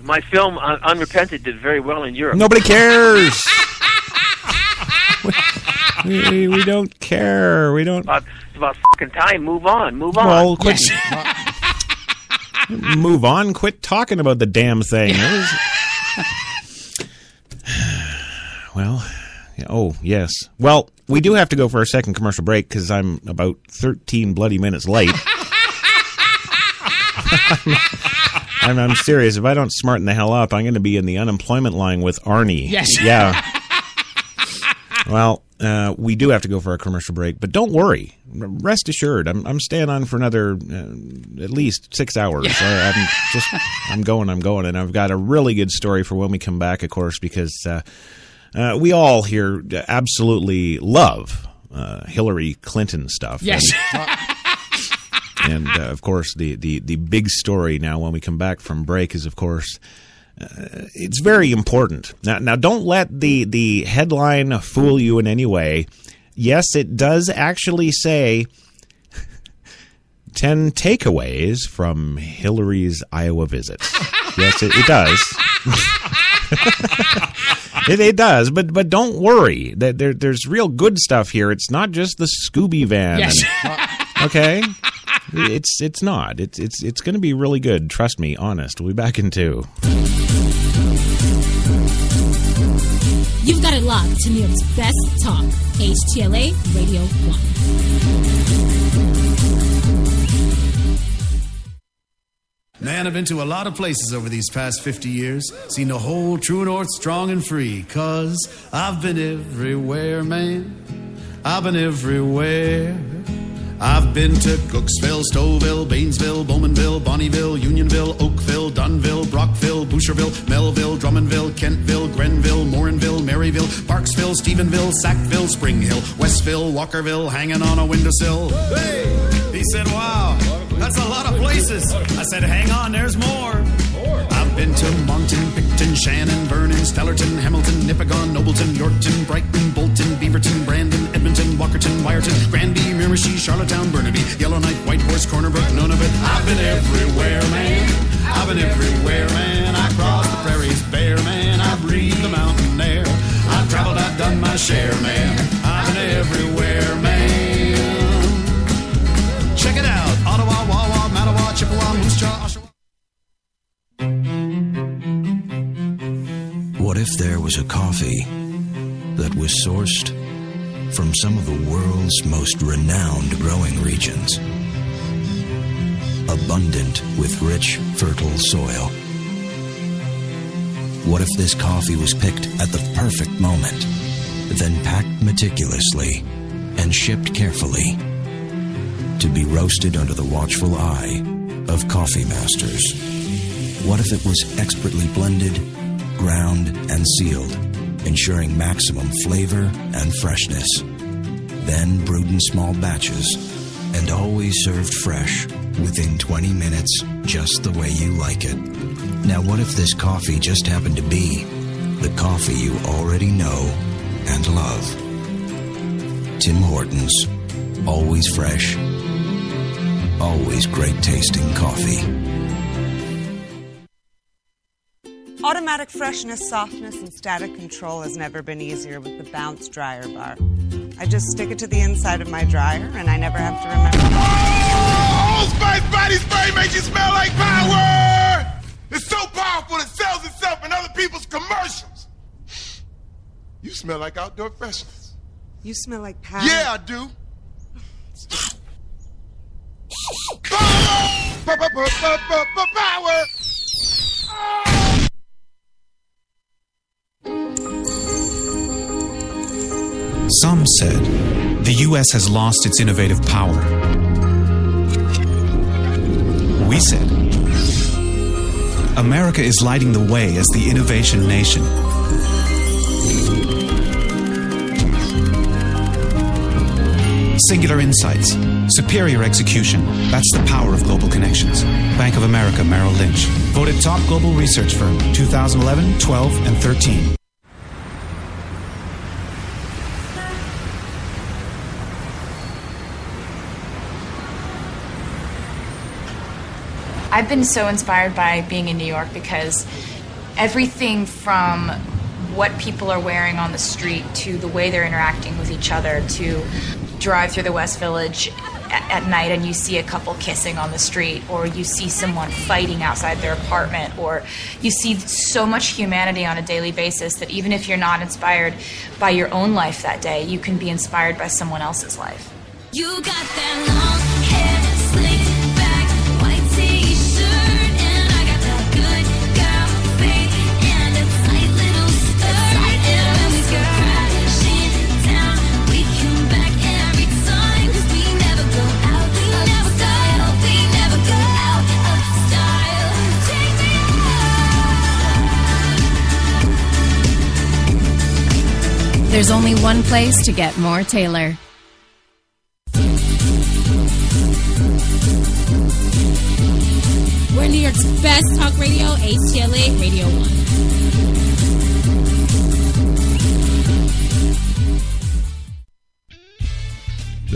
My film, Unrepented, did very well in Europe. Nobody cares. We don't care. We don't. It's about fucking time. Move on. Well, quit. Move on. Quit talking about the damn thing. Well, oh, yes. Well, we do have to go for a second commercial break because I'm about 13 bloody minutes late. I'm serious. If I don't smarten the hell up, I'm going to be in the unemployment line with Arnie. Yes. Yeah. Well, we do have to go for a commercial break, but don't worry. Rest assured, I'm staying on for another at least 6 hours. I'm going, and I've got a really good story for when we come back, of course, because we all here absolutely love Hillary Clinton stuff. Yes. And of course, the big story now when we come back from break is, of course, it's very important. Now, don't let the headline fool you in any way. Yes, it does actually say 10 takeaways from Hillary's Iowa visit. Yes, it does. It does, but don't worry. There's real good stuff here. It's not just the Scooby van. Yes. Okay? It's not. It's going to be really good. Trust me. Honest. We'll be back in 2. You've got it locked to New York's best talk, HTLA Radio 1. Man, I've been to a lot of places over these past 50 years. Seen the whole true north strong and free. 'Cause I've been everywhere, man. I've been everywhere. I've been to Cooksville, Stouffville, Bainesville, Bowmanville, Bonnieville, Unionville, Oakville, Dunville, Brockville, Boucherville, Melville, Drummondville, Kentville, Grenville, Morinville, Maryville, Parksville, Stephenville, Sackville, Spring Hill, Westville, Walkerville, hanging on a windowsill. Hey! He said, wow, that's a lot of places. I said, hang on, there's more. I've been to Moncton, Picton, Shannon, Vernon, Stellarton, Hamilton, Nipigon, Nobleton, Yorkton, Brighton, Bolton, Beaverton, Brandon, Edmonton, Walkerton, Wyerton, Granby, Miramichi, Charlottetown, Burnaby, Yellowknife, Whitehorse, Corner Brook, Nunavut. I've been everywhere, man. I've been everywhere, man. I crossed the prairies bare, man. I breathed the mountain air. I've traveled, I've done my share, man. I've been everywhere, man. Check it out. Ottawa, Wawa, Mattawa, Chippewa, Moose Jaw, Oshawa. What if there was a coffee that was sourced from some of the world's most renowned growing regions, abundant with rich, fertile soil? What if this coffee was picked at the perfect moment, then packed meticulously and shipped carefully to be roasted under the watchful eye of coffee masters? What if it was expertly blended, ground, and sealed, ensuring maximum flavor and freshness, then brewed in small batches and always served fresh within 20 minutes, just the way you like it? Now, what if this coffee just happened to be the coffee you already know and love? Tim Hortons, always fresh, always great tasting coffee. Automatic freshness, softness, and static control has never been easier with the Bounce Dryer Bar. I just stick it to the inside of my dryer, and I never have to remember. Old Spice body spray makes you smell like power! It's so powerful it sells itself in other people's commercials. You smell like outdoor freshness. You smell like power. Yeah, I do. Power! Power! Some said the U.S. has lost its innovative power. We said America is lighting the way as the innovation nation. Singular insights, superior execution. That's the power of global connections. Bank of America Merrill Lynch. Voted top global research firm 2011, 12, and 13. I've been so inspired by being in New York because everything from what people are wearing on the street to the way they're interacting with each other, to drive through the West Village at night and you see a couple kissing on the street, or you see someone fighting outside their apartment, or you see so much humanity on a daily basis that even if you're not inspired by your own life that day, you can be inspired by someone else's life. You got that long hair, slicked back, white t-shirt, and I got that good girl face and a tight little skirt. And when we go crashing down, we come back every time, 'cause we never go out of style. We never go out of style. Take me out. There's only one place to get more Taylor. We're New York's best talk radio, HTLA Radio 1.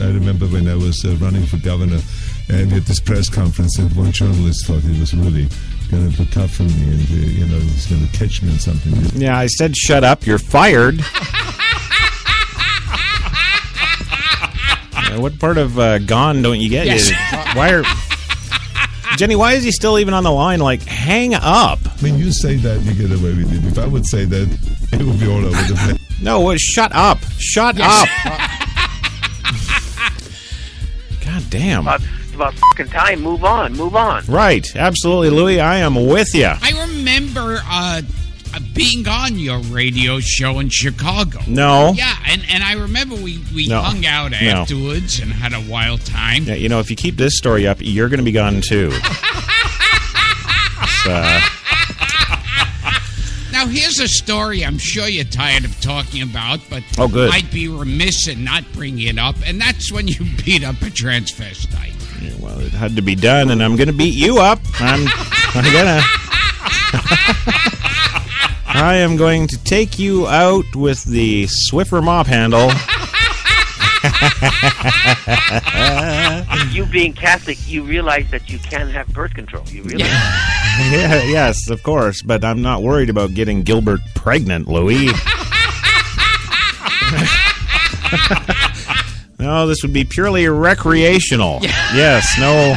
I remember when I was running for governor, and we had this press conference, and one journalist thought he was really going to be tough on me, and he's going to catch me on something. Yeah, I said, shut up, you're fired. What part of gone don't you get? Yes. Jenny, why is he still even on the line? Like, hang up. I mean, you say that, you get away with it. If I would say that, it would be all over the place. No, shut up. Shut up. God damn. It's about fucking time. Move on. Right. Absolutely, Louis. I am with you. I remember being on your radio show in Chicago. No. Yeah, and I remember we hung out afterwards and had a wild time. Yeah, you know, if you keep this story up, you're going to be gone too. Now, here's a story I'm sure you're tired of talking about, but good. I'd be remiss in not bringing it up, and that's when you beat up a transvestite. Yeah, well, it had to be done, and I'm going to beat you up. I'm going to... I am going to take you out with the Swiffer mop handle. You being Catholic, you realize that you can have birth control. You realize? Yeah, yes, of course, but I'm not worried about getting Gilbert pregnant, Louis. No, this would be purely recreational. Yes, no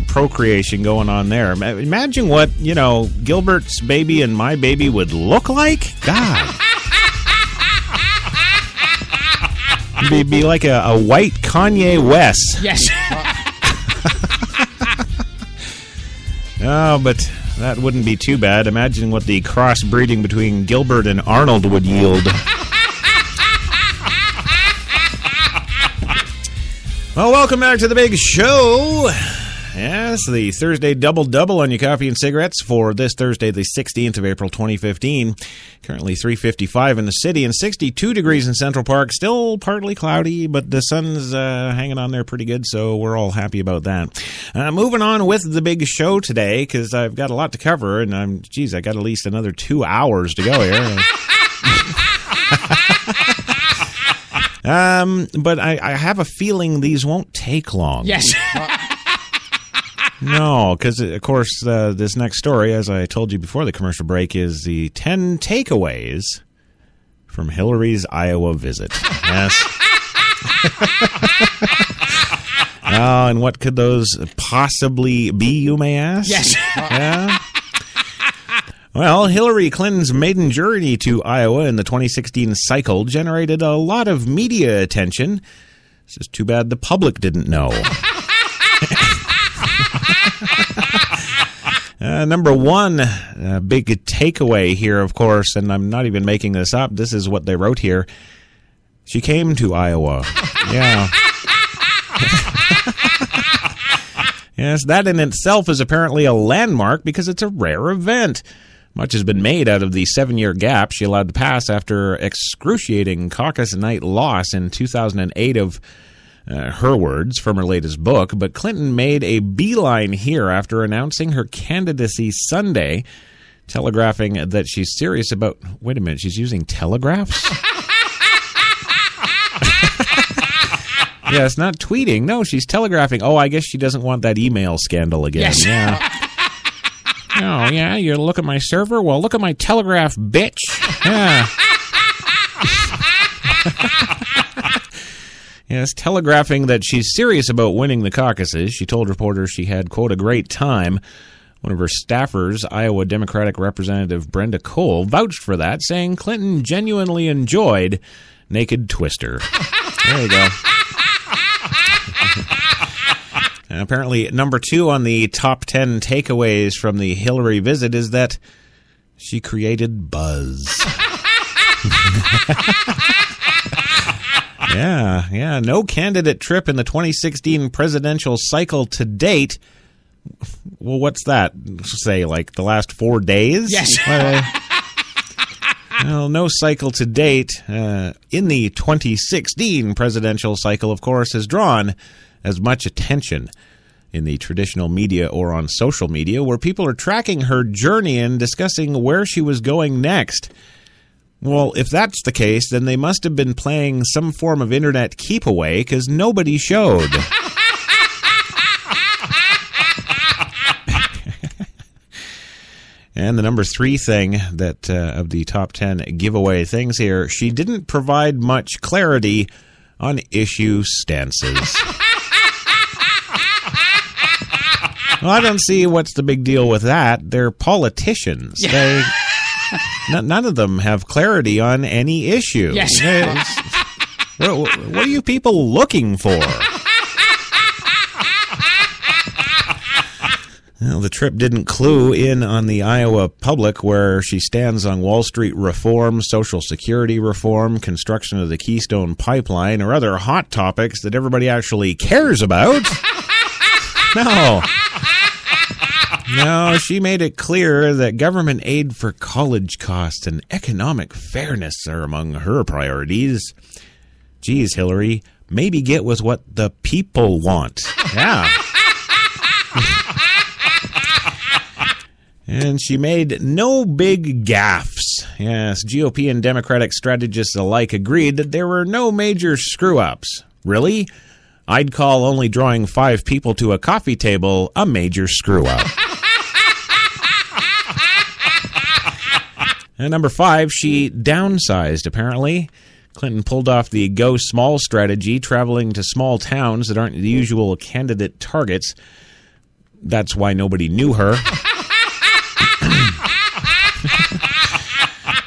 procreation going on there. Imagine what, Gilbert's baby and my baby would look like. God. It'd be like a white Kanye West. Yes. Oh, but that wouldn't be too bad. Imagine what the crossbreeding between Gilbert and Arnold would yield. Well, welcome back to the big show. Yes, the Thursday double-double on your coffee and cigarettes for this Thursday, the 16th of April, 2015. Currently 3:55 in the city and 62 degrees in Central Park. Still partly cloudy, but the sun's hanging on there pretty good, so we're all happy about that. Moving on with the big show today, because I've got a lot to cover, and I got at least another 2 hours to go here. But I have a feeling these won't take long. Yes. No, because, of course, this next story, as I told you before the commercial break, is the 10 takeaways from Hillary's Iowa visit. Yes. And what could those possibly be, you may ask? Yes. Yeah. Well, Hillary Clinton's maiden journey to Iowa in the 2016 cycle generated a lot of media attention. It's just too bad the public didn't know. Number one, big takeaway here, of course, and I'm not even making this up. This is what they wrote here. She came to Iowa. Yeah. Yes, that in itself is apparently a landmark because it's a rare event. Much has been made out of the 7-year gap she allowed to pass after excruciating caucus night loss in 2008 of her words from her latest book, but Clinton made a beeline here after announcing her candidacy Sunday, telegraphing that she's serious about... Wait a minute, she's using telegraphs? Yes, not tweeting. No, she's telegraphing. Oh, I guess she doesn't want that email scandal again. Yes. Yeah. Oh, yeah, you look at my server? Well, look at my telegraph, bitch. Yeah. Yes, telegraphing that she's serious about winning the caucuses. She told reporters she had, quote, a great time. One of her staffers, Iowa Democratic Representative Brenda Cole, vouched for that, saying Clinton genuinely enjoyed Naked Twister. There you go. And apparently, number 2 on the top 10 takeaways from the Hillary visit is that she created buzz. Yeah. No candidate trip in the 2016 presidential cycle to date. Well, what's that? Say, like the last 4 days? Yes. Well, no cycle to date in the 2016 presidential cycle, of course, has drawn as much attention in the traditional media or on social media, where people are tracking her journey and discussing where she was going next. Well, if that's the case, then they must have been playing some form of internet keep away, because nobody showed. And the number 3 thing that of the top 10 giveaway things here, she didn't provide much clarity on issue stances. Well, I don't see what's the big deal with that. They're politicians. None of them have clarity on any issue. Yes. What are you people looking for? Well, the trip didn't clue in on the Iowa public where she stands on Wall Street reform, Social Security reform, construction of the Keystone Pipeline, or other hot topics that everybody actually cares about. No, she made it clear that government aid for college costs and economic fairness are among her priorities. Geez, Hillary, maybe get with what the people want. Yeah. And she made no big gaffes. Yes, GOP and Democratic strategists alike agreed that there were no major screw-ups. Really? I'd call only drawing 5 people to a coffee table a major screw-up. And number 5, she downsized, apparently. Clinton pulled off the go small strategy, traveling to small towns that aren't the usual candidate targets. That's why nobody knew her.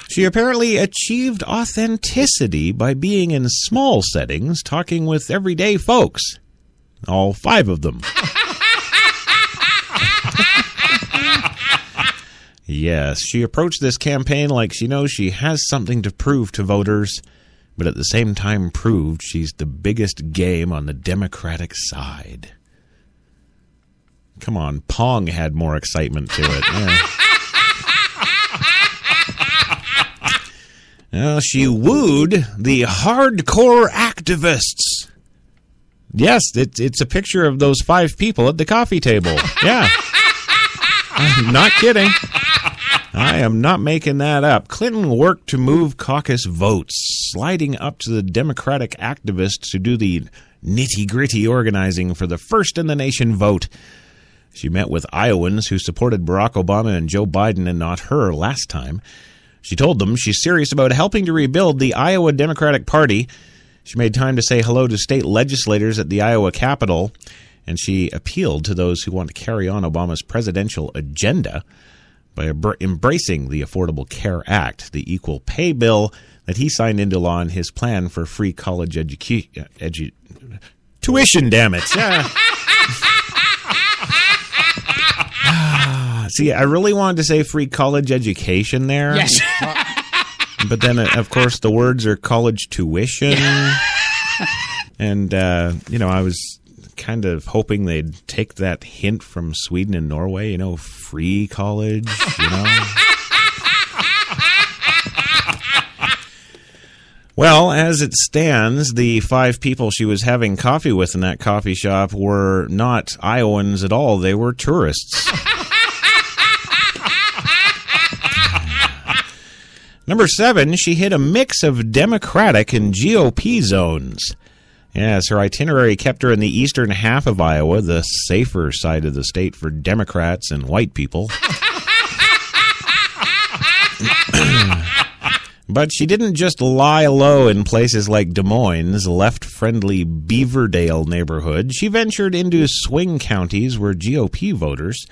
She apparently achieved authenticity by being in small settings, talking with everyday folks. All 5 of them. Yes, she approached this campaign like she knows she has something to prove to voters, but at the same time proved she's the biggest game on the Democratic side. Come on, Pong had more excitement to it. Yeah. Well, she wooed the hardcore activists. Yes, it's a picture of those 5 people at the coffee table. Yeah. I'm not kidding. I am not making that up. Clinton worked to move caucus votes, sliding up to the Democratic activists to do the nitty-gritty organizing for the first-in-the-nation vote. She met with Iowans who supported Barack Obama and Joe Biden and not her last time. She told them she's serious about helping to rebuild the Iowa Democratic Party. She made time to say hello to state legislators at the Iowa Capitol, and she appealed to those who want to carry on Obama's presidential agenda by embracing the Affordable Care Act, the equal pay bill that he signed into law in his plan for free college tuition, damn it. Yeah. See, I really wanted to say free college education there. Yes. But then, of course, the words are college tuition. And, I was kind of hoping they'd take that hint from Sweden and Norway, free college, Well, as it stands, the 5 people she was having coffee with in that coffee shop were not Iowans at all. They were tourists. Number 7, she hit a mix of Democratic and GOP zones. Yes, her itinerary kept her in the eastern half of Iowa, the safer side of the state for Democrats and white people. But she didn't just lie low in places like Des Moines' left-friendly Beaverdale neighborhood. She ventured into swing counties where GOP voters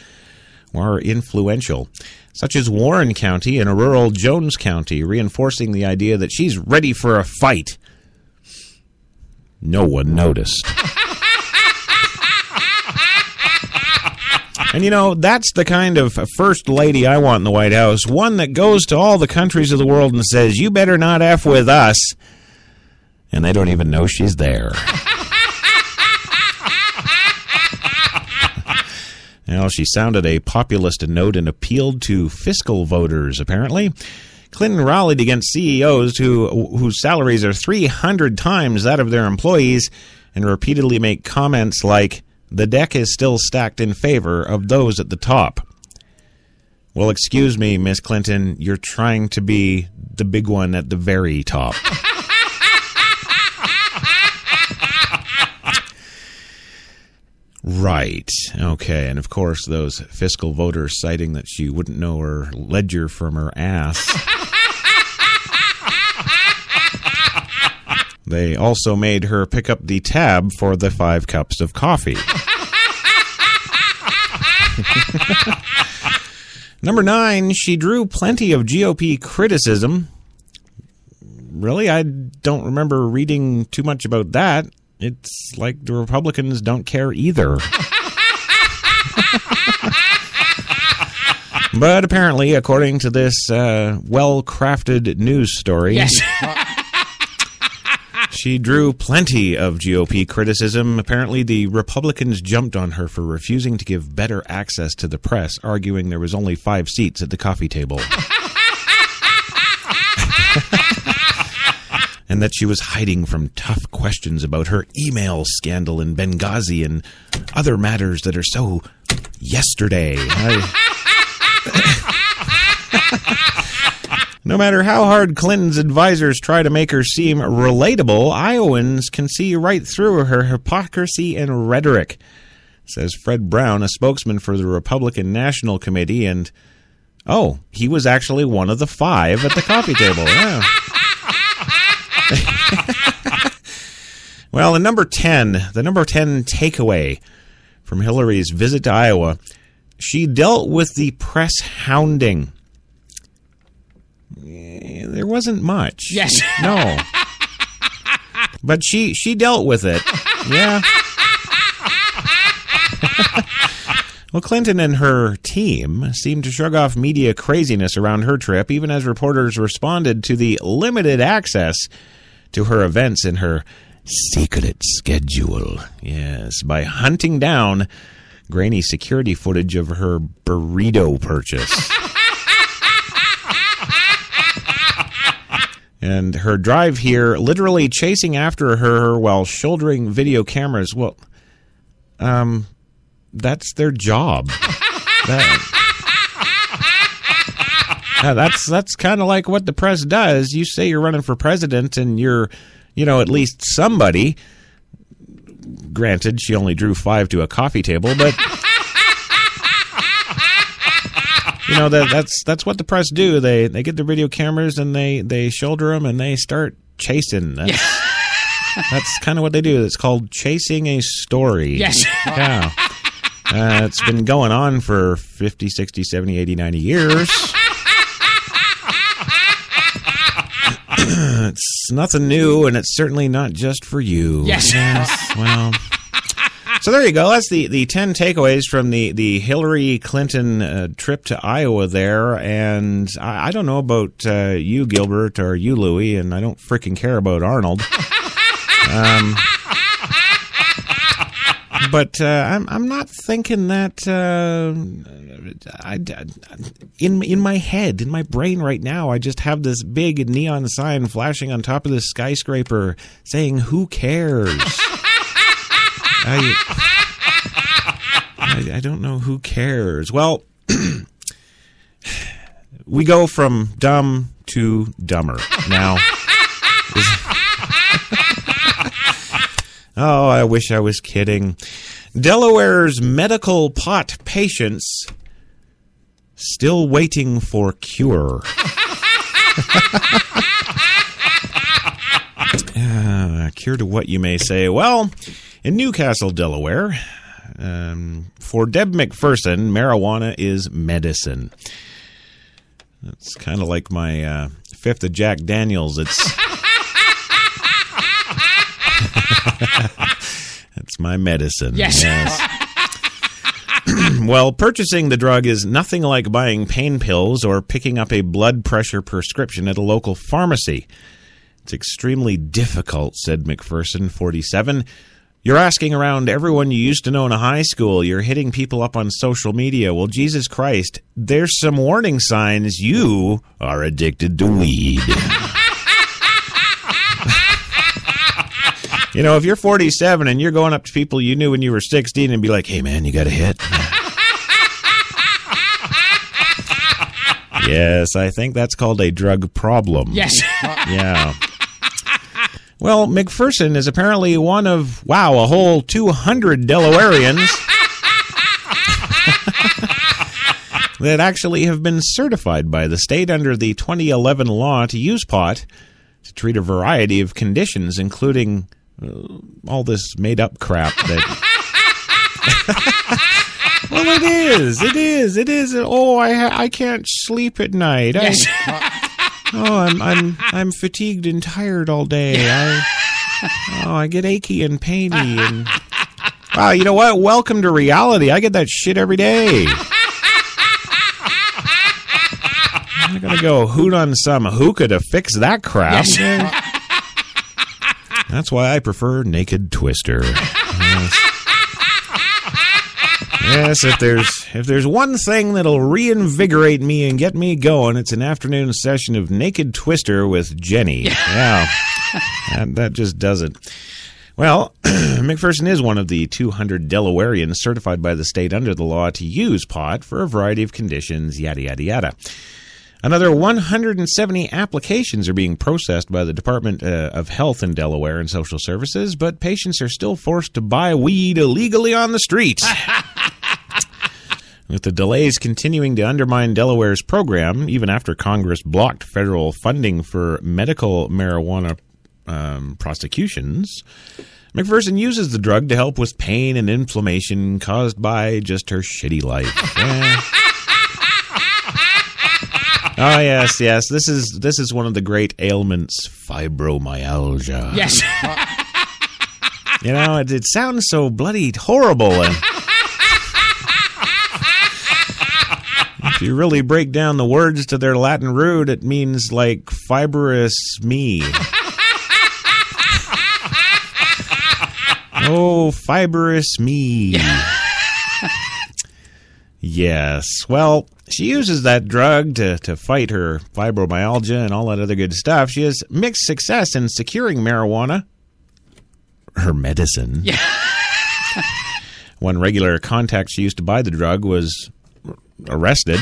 were influential, such as Warren County and a rural Jones County, reinforcing the idea that she's ready for a fight. No one noticed. And that's the kind of first lady I want in the White House, one that goes to all the countries of the world and says, you better not F with us. And they don't even know she's there. She sounded a populist note and appealed to fiscal voters, apparently. Clinton rallied against CEOs whose salaries are 300 times that of their employees and repeatedly make comments like, the deck is still stacked in favor of those at the top. Well, excuse me, Miss Clinton, you're trying to be the big one at the very top. Right. Okay. And of course, those fiscal voters citing that she wouldn't know her ledger from her ass. They also made her pick up the tab for the 5 cups of coffee. Number 9, she drew plenty of GOP criticism. Really, I don't remember reading too much about that. It's like the Republicans don't care either. But apparently, according to this well-crafted news story, Yes. she drew plenty of GOP criticism. Apparently, the Republicans jumped on her for refusing to give better access to the press, arguing there was only 5 seats at the coffee table. And that she was hiding from tough questions about her email scandal in Benghazi and other matters that are so yesterday. No matter how hard Clinton's advisors try to make her seem relatable, Iowans can see right through her hypocrisy and rhetoric, says Fred Brown, a spokesman for the Republican National Committee, and, he was actually one of the 5 at the coffee table. Yeah. Well, the number 10 takeaway from Hillary's visit to Iowa, she dealt with the press hounding. There wasn't much. Yes. No. But she dealt with it. Yeah. Well, Clinton and her team seemed to shrug off media craziness around her trip, even as reporters responded to the limited access to her events in her secret schedule. Yes, by hunting down grainy security footage of her burrito purchase. And her drive here, literally chasing after her while shouldering video cameras. Well, that's their job. That's kind of like what the press does. You say you're running for president and you're, at least somebody. Granted, she only drew 5 to a coffee table, but that's what the press do. They get their video cameras and they shoulder them and they start chasing. That's kind of what they do. It's called chasing a story. Yes. Yeah. It's been going on for 50, 60, 70, 80, 90 years. It's nothing new, and it's certainly not just for you. Yes. Well, so there you go. That's the 10 takeaways from the Hillary Clinton trip to Iowa there. And I don't know about you, Gilbert, or you, Louie, and I don't freaking care about Arnold. But I'm not thinking that in my head, in my brain right now, I just have this big neon sign flashing on top of this skyscraper saying, "Who cares?" I don't know who cares. Well, we go from dumb to dumber now. Oh, I wish I was kidding. Delaware's medical pot patients still waiting for cure. Cure to what, you may say? Well, in Newcastle, Delaware, for Deb McPherson, marijuana is medicine. It's kind of like my 5th of Jack Daniels. That's my medicine. Yes. Well, purchasing the drug is nothing like buying pain pills or picking up a blood pressure prescription at a local pharmacy. It's extremely difficult, said McPherson, 47. You're asking around everyone you used to know in a high school. You're hitting people up on social media. Well, Jesus Christ, there's some warning signs you are addicted to weed. If you're 47 and you're going up to people you knew when you were 16 and be like, "Hey, man, you got a hit?" Yes, I think that's called a drug problem. Yes. Yeah. Well, McPherson is apparently one of, a whole 200 Delawareans that actually have been certified by the state under the 2011 law to use pot to treat a variety of conditions, including all this made-up crap that... Well, it is. Oh, I can't sleep at night. Yes. I'm fatigued and tired all day. I get achy and painy. And wow, you know what? Welcome to reality. I get that shit every day. I'm gonna go hoot on some hookah to fix that crap. Yes. That's why I prefer Naked Twister. Yes, if there's one thing that'll reinvigorate me and get me going, it's an afternoon session of Naked Twister with Jenny. Yeah, that just does it. Well, McPherson is one of the 200 Delawareans certified by the state under the law to use pot for a variety of conditions, yada, yada, yada. Another 170 applications are being processed by the Department of Health in Delaware and Social Services, but patients are still forced to buy weed illegally on the street. With the delays continuing to undermine Delaware's program, even after Congress blocked federal funding for medical marijuana prosecutions, McPherson uses the drug to help with pain and inflammation caused by just her shitty life. Oh, yes. This is one of the great ailments, fibromyalgia. Yes. You know, it sounds so bloody horrible. And if you really break down the words to their Latin root, it means like fibrous me. Oh, fibrous me. Yes. Well, she uses that drug to fight her fibromyalgia and all that other good stuff. She has mixed success in securing marijuana, her medicine. Yeah. One regular contact she used to buy the drug was arrested.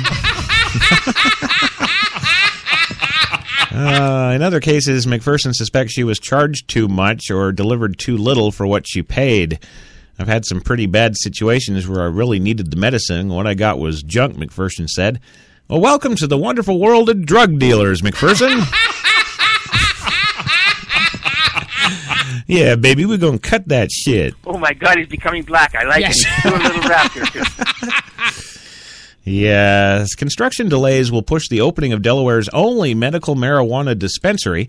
In other cases, McPherson suspects she was charged too much or delivered too little for what she paid. I've had some pretty bad situations where I really needed the medicine. What I got was junk, McPherson said. Well, welcome to the wonderful world of drug dealers, McPherson. Yeah, baby, we're going to cut that shit. Oh, my God, he's becoming black. I like it. Do a little rap here, too. Yes, construction delays will push the opening of Delaware's only medical marijuana dispensary,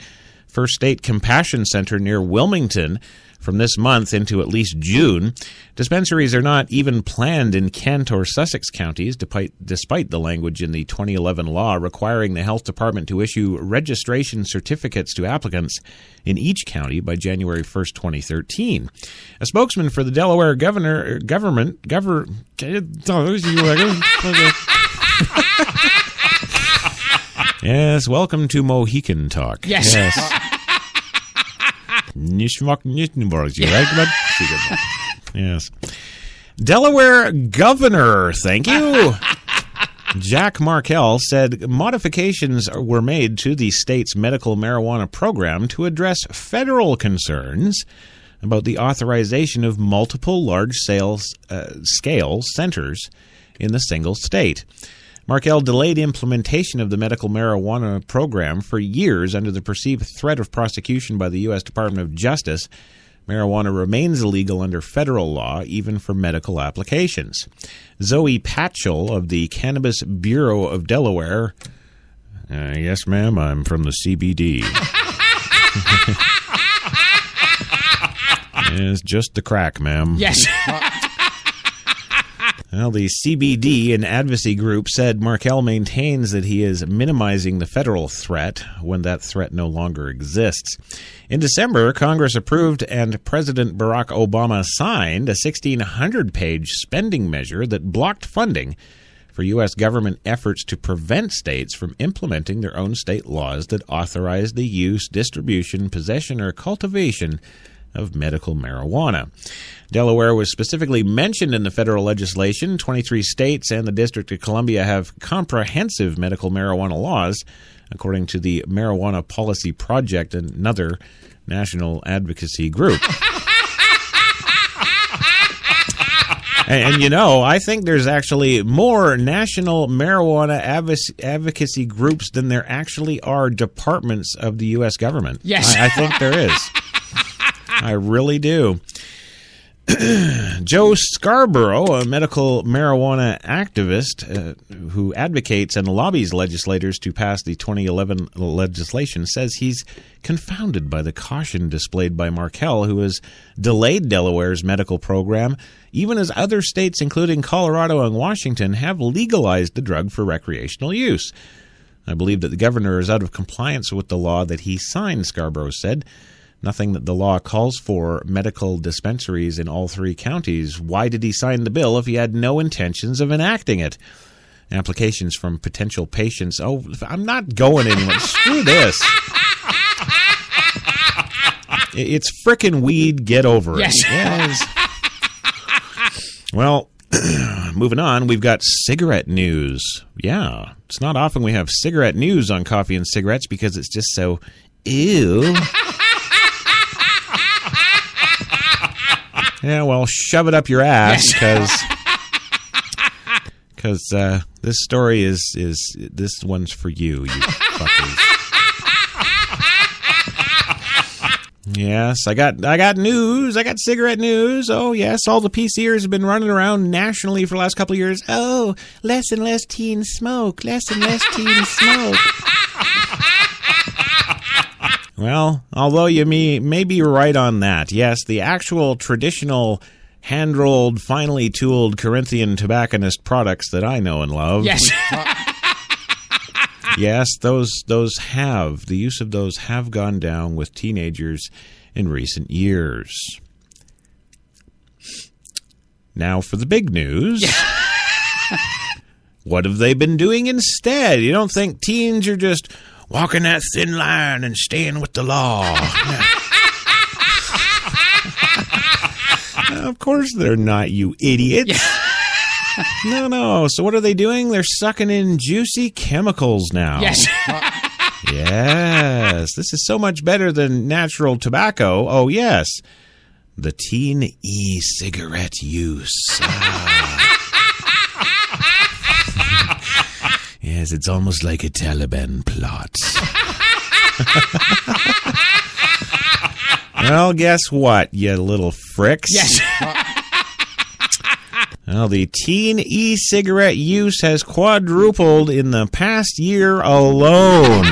First State Compassion Center near Wilmington, from this month into at least June. Dispensaries are not even planned in Kent or Sussex counties, despite the language in the 2011 law requiring the health department to issue registration certificates to applicants in each county by January 1st, 2013. A spokesman for the Delaware government. Yes, welcome to Mohican Talk. Yes. Yes. Delaware governor, thank you. Jack Markell said modifications were made to the state's medical marijuana program to address federal concerns about the authorization of multiple large-scale centers in the single state. Markell delayed implementation of the medical marijuana program for years under the perceived threat of prosecution by the U.S. Department of Justice. Marijuana remains illegal under federal law, even for medical applications. Zoe Patchell of the Cannabis Bureau of Delaware. Yes, ma'am, I'm from the CBD. It's just the crack, ma'am. Yes. Well, the CBD, an advocacy group, said Markell maintains that he is minimizing the federal threat when that threat no longer exists. In December, Congress approved and President Barack Obama signed a 1,600-page spending measure that blocked funding for U.S. government efforts to prevent states from implementing their own state laws that authorize the use, distribution, possession, or cultivation of medical marijuana. Delaware was specifically mentioned in the federal legislation. 23 states and the District of Columbia have comprehensive medical marijuana laws, according to the Marijuana Policy Project, another national advocacy group. And you know, I think there's actually more national marijuana advocacy groups than there actually are departments of the U.S. government. Yes. I think there is. I really do. Joe Scarborough, a medical marijuana activist who advocates and lobbies legislators to pass the 2011 legislation, says he's confounded by the caution displayed by Markell, who has delayed Delaware's medical program, even as other states, including Colorado and Washington, have legalized the drug for recreational use. I believe that the governor is out of compliance with the law that he signed, Scarborough said. Nothing that the law calls for medical dispensaries in all 3 counties. Why did he sign the bill if he had no intentions of enacting it? Applications from potential patients. Oh, I'm not going anywhere. Screw this. It's frickin' weed. Get over it. Yes. Well, moving on, we've got cigarette news. Yeah, it's not often we have cigarette news on Coffee and Cigarettes because it's just so ew. Yeah, well, shove it up your ass, because this story is this one's for you, you fuckers. Yes, I got news. I got cigarette news. Oh, yes, all the PCers have been running around nationally for the last couple of years. Oh, less and less teens smoke. Less and less teens smoke. Well, although you may be right on that, yes, the actual traditional hand-rolled, finely tooled Corinthian tobacconist products that I know and love. Yes. Yes, the use of those have gone down with teenagers in recent years. Now for the big news. What have they been doing instead? You don't think teens are just walking that thin line and staying with the law? Of course they're not, you idiots. No. So what are they doing? They're sucking in juicy chemicals now. Yes. Yes. This is so much better than natural tobacco. Oh, yes. The teen e-cigarette use. Yes, it's almost like a Taliban plot. Well, guess what, you little fricks? Yes. Well, the teen e-cigarette use has quadrupled in the past year alone.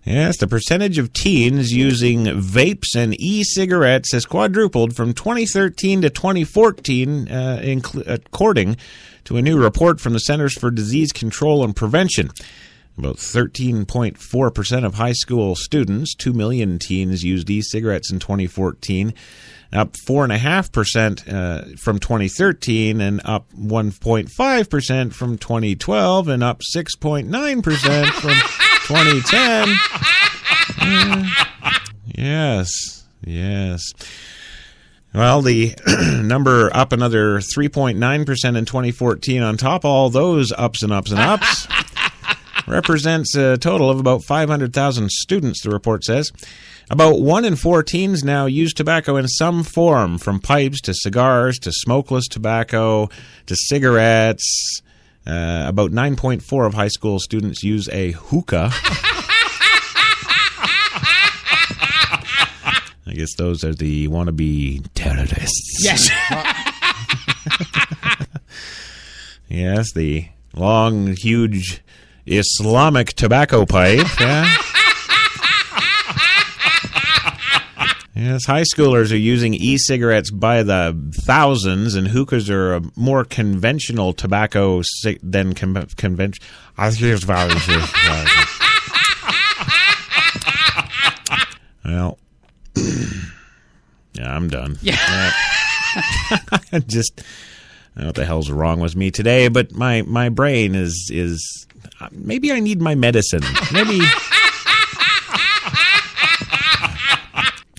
Yes, the percentage of teens using vapes and e-cigarettes has quadrupled from 2013 to 2014, according to a new report from the Centers for Disease Control and Prevention. About 13.4% of high school students, 2 million teens, used e-cigarettes in 2014, up 4.5% from 2013, and up 1.5% from 2012, and up 6.9% from 2010. Yes. Well, the number up another 3.9% in 2014 on top of all those ups and ups and ups. Represents a total of about 500,000 students, the report says. About 1 in 4 teens now use tobacco in some form, from pipes to cigars to smokeless tobacco to cigarettes. About 9.4 of high school students use a hookah. I guess those are the wannabe terrorists. Yes. Yes, the long, huge Islamic tobacco pipe. Yeah. Yes, high schoolers are using e-cigarettes by the thousands, and hookahs are a more conventional tobacco than conventional. Well, yeah, I'm done. Yeah. Just, I don't know what the hell's wrong with me today, but my brain is maybe I need my medicine. Maybe.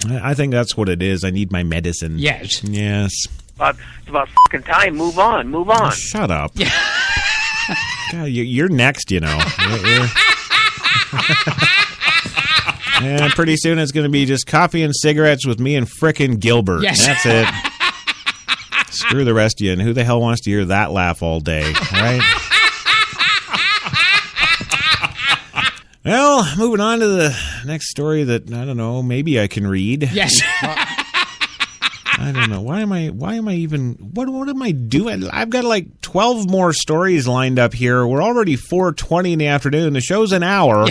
I think that's what it is. I need my medicine. Yes. Yes. It's about fucking time. Move on. Oh, shut up. Yeah. God, you're next, you know. And pretty soon it's going to be just coffee and cigarettes with me and frickin' Gilbert. Yes. That's it. Screw the rest of you. And who the hell wants to hear that laugh all day, right? Well, moving on to the next story that, I don't know, maybe I can read. Yes. I don't know. What am I doing? I've got like 12 more stories lined up here. We're already 4:20 in the afternoon. The show's an hour.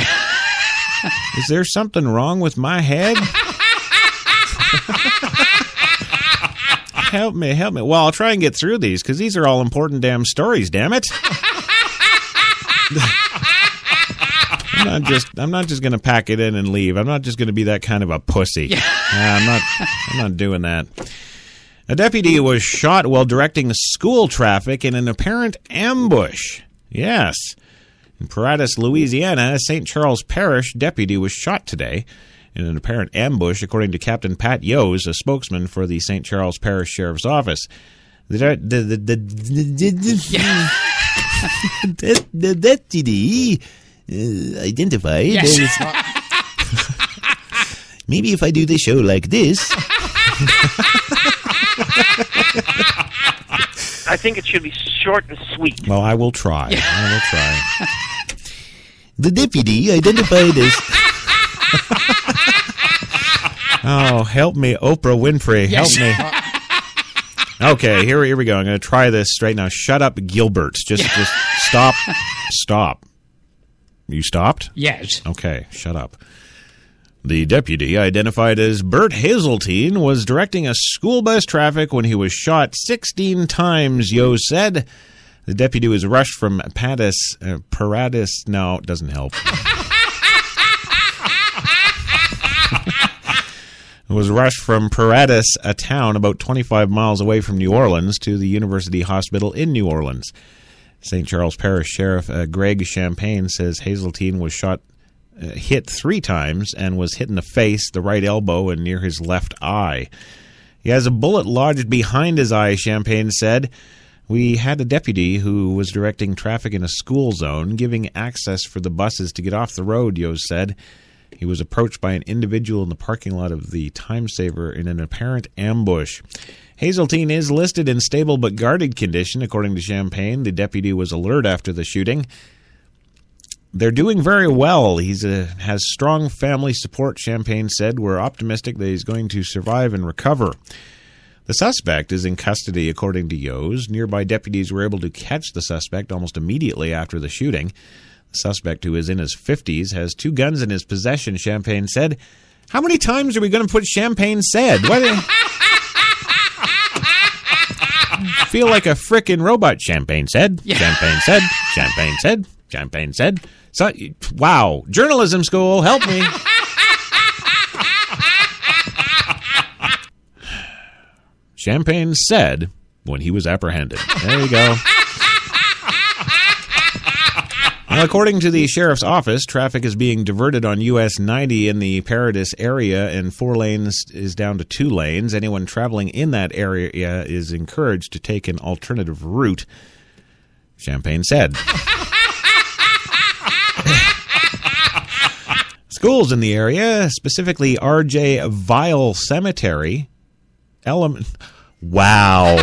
Is there something wrong with my head? Help me. Well, I'll try and get through these because these are all important damn stories, damn it. I'm not just going to pack it in and leave. I'm not just going to be that kind of a pussy. I'm not doing that. A deputy was shot while directing school traffic in an apparent ambush. Yes. In Paratus, Louisiana, a St. Charles Parish deputy was shot today in an apparent ambush, according to Captain Pat Yose, a spokesman for the St. Charles Parish Sheriff's Office. The deputy identified as... Maybe if I do the show like this... I think it should be short and sweet. Well, I will try. The deputy identified as... Oh, help me, Oprah Winfrey. Yes. Help me. Okay, here we go. I'm going to try this straight now. Shut up, Gilbert. Just stop. Stop. You stopped? Yes. Okay, shut up. The deputy, identified as Bert Hazeltine, was directing a school bus traffic when he was shot 16 times, Yo said. The deputy was rushed from Paratus. No, it doesn't help. Was rushed from Paratus, a town about 25 miles away from New Orleans, to the University Hospital in New Orleans. St. Charles Parish Sheriff Greg Champagne says Hazeltine was hit 3 times and was hit in the face, the right elbow, and near his left eye. He has a bullet lodged behind his eye, Champagne said. We had a deputy who was directing traffic in a school zone, giving access for the buses to get off the road, Yos said. He was approached by an individual in the parking lot of the Time Saver in an apparent ambush. Hazeltine is listed in stable but guarded condition, according to Champagne. The deputy was alert after the shooting. They're doing very well. He has strong family support, Champagne said. We're optimistic that he's going to survive and recover. The suspect is in custody, according to Yos. Nearby deputies were able to catch the suspect almost immediately after the shooting. The suspect, who is in his 50s, has 2 guns in his possession, Champagne said. How many times are we going to put Champagne said? What? Feel like a frickin' robot, Champagne said. Yeah. Champagne said. Champagne said. Champagne said. So, wow. Journalism school, help me. Champagne said when he was apprehended. There you go. Well, according to the sheriff's office, traffic is being diverted on US 90 in the Paratus area, and 4 lanes is down to 2 lanes. Anyone traveling in that area is encouraged to take an alternative route, Champagne said. Schools in the area, specifically R.J. Vile Cemetery. Wow.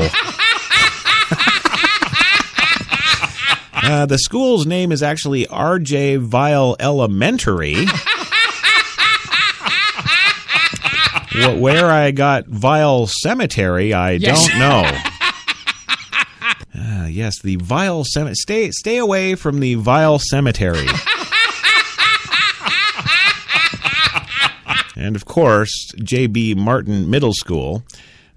The school's name is actually R.J. Vile Elementary. Where I got Vile Cemetery, I don't know. Yes, the Vile Cemetery. Stay away from the Vile Cemetery. And, of course, J.B. Martin Middle School.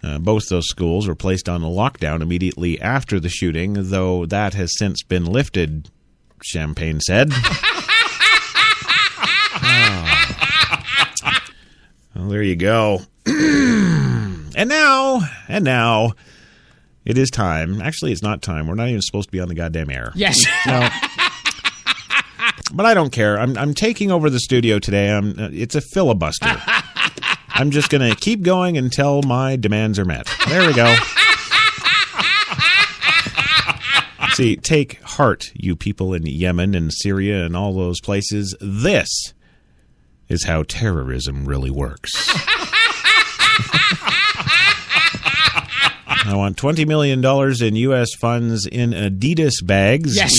Both those schools were placed on a lockdown immediately after the shooting, though that has since been lifted, Champagne said. Well, there you go. And now, it is time. Actually, it's not time. We're not even supposed to be on the goddamn air. Yes. No. But I don't care. I'm taking over the studio today. It's a filibuster. I'm just going to keep going until my demands are met. There we go. See, take heart, you people in Yemen and Syria and all those places. This is how terrorism really works. I want $20 million in U.S. funds in Adidas bags. Yes.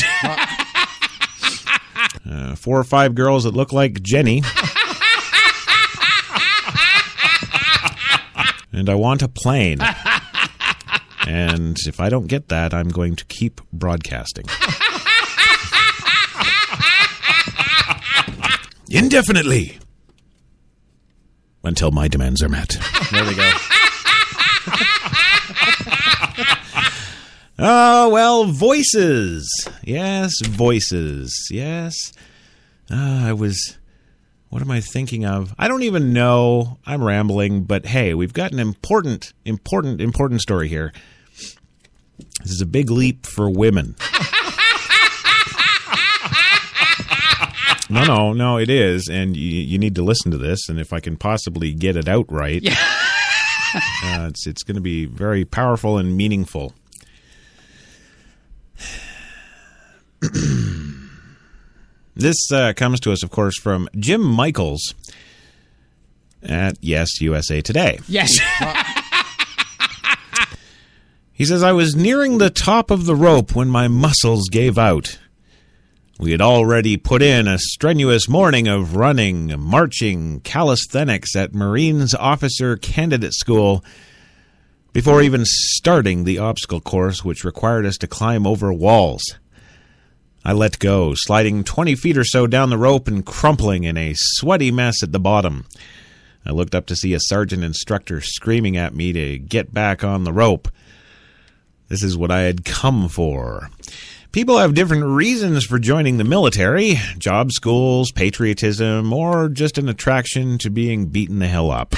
4 or 5 girls that look like Jenny. And I want a plane. And if I don't get that, I'm going to keep broadcasting. Indefinitely. Until my demands are met. There we go. Oh, well, voices. Yes, voices. Yes. What am I thinking of? I don't even know. I'm rambling, but hey, we've got an important story here. This is a big leap for women. No, it is, and you need to listen to this, and if I can possibly get it out right, it's going to be very powerful and meaningful. This comes to us, of course, from Jim Michaels at USA Today. Yes. He says, I was nearing the top of the rope when my muscles gave out. We had already put in a strenuous morning of running, marching, calisthenics at Marines Officer Candidate School before even starting the obstacle course, which required us to climb over walls. I let go, sliding 20 feet or so down the rope and crumpling in a sweaty mess at the bottom. I looked up to see a sergeant instructor screaming at me to get back on the rope. This is what I had come for. People have different reasons for joining the military: job, schools, patriotism, or just an attraction to being beaten the hell up.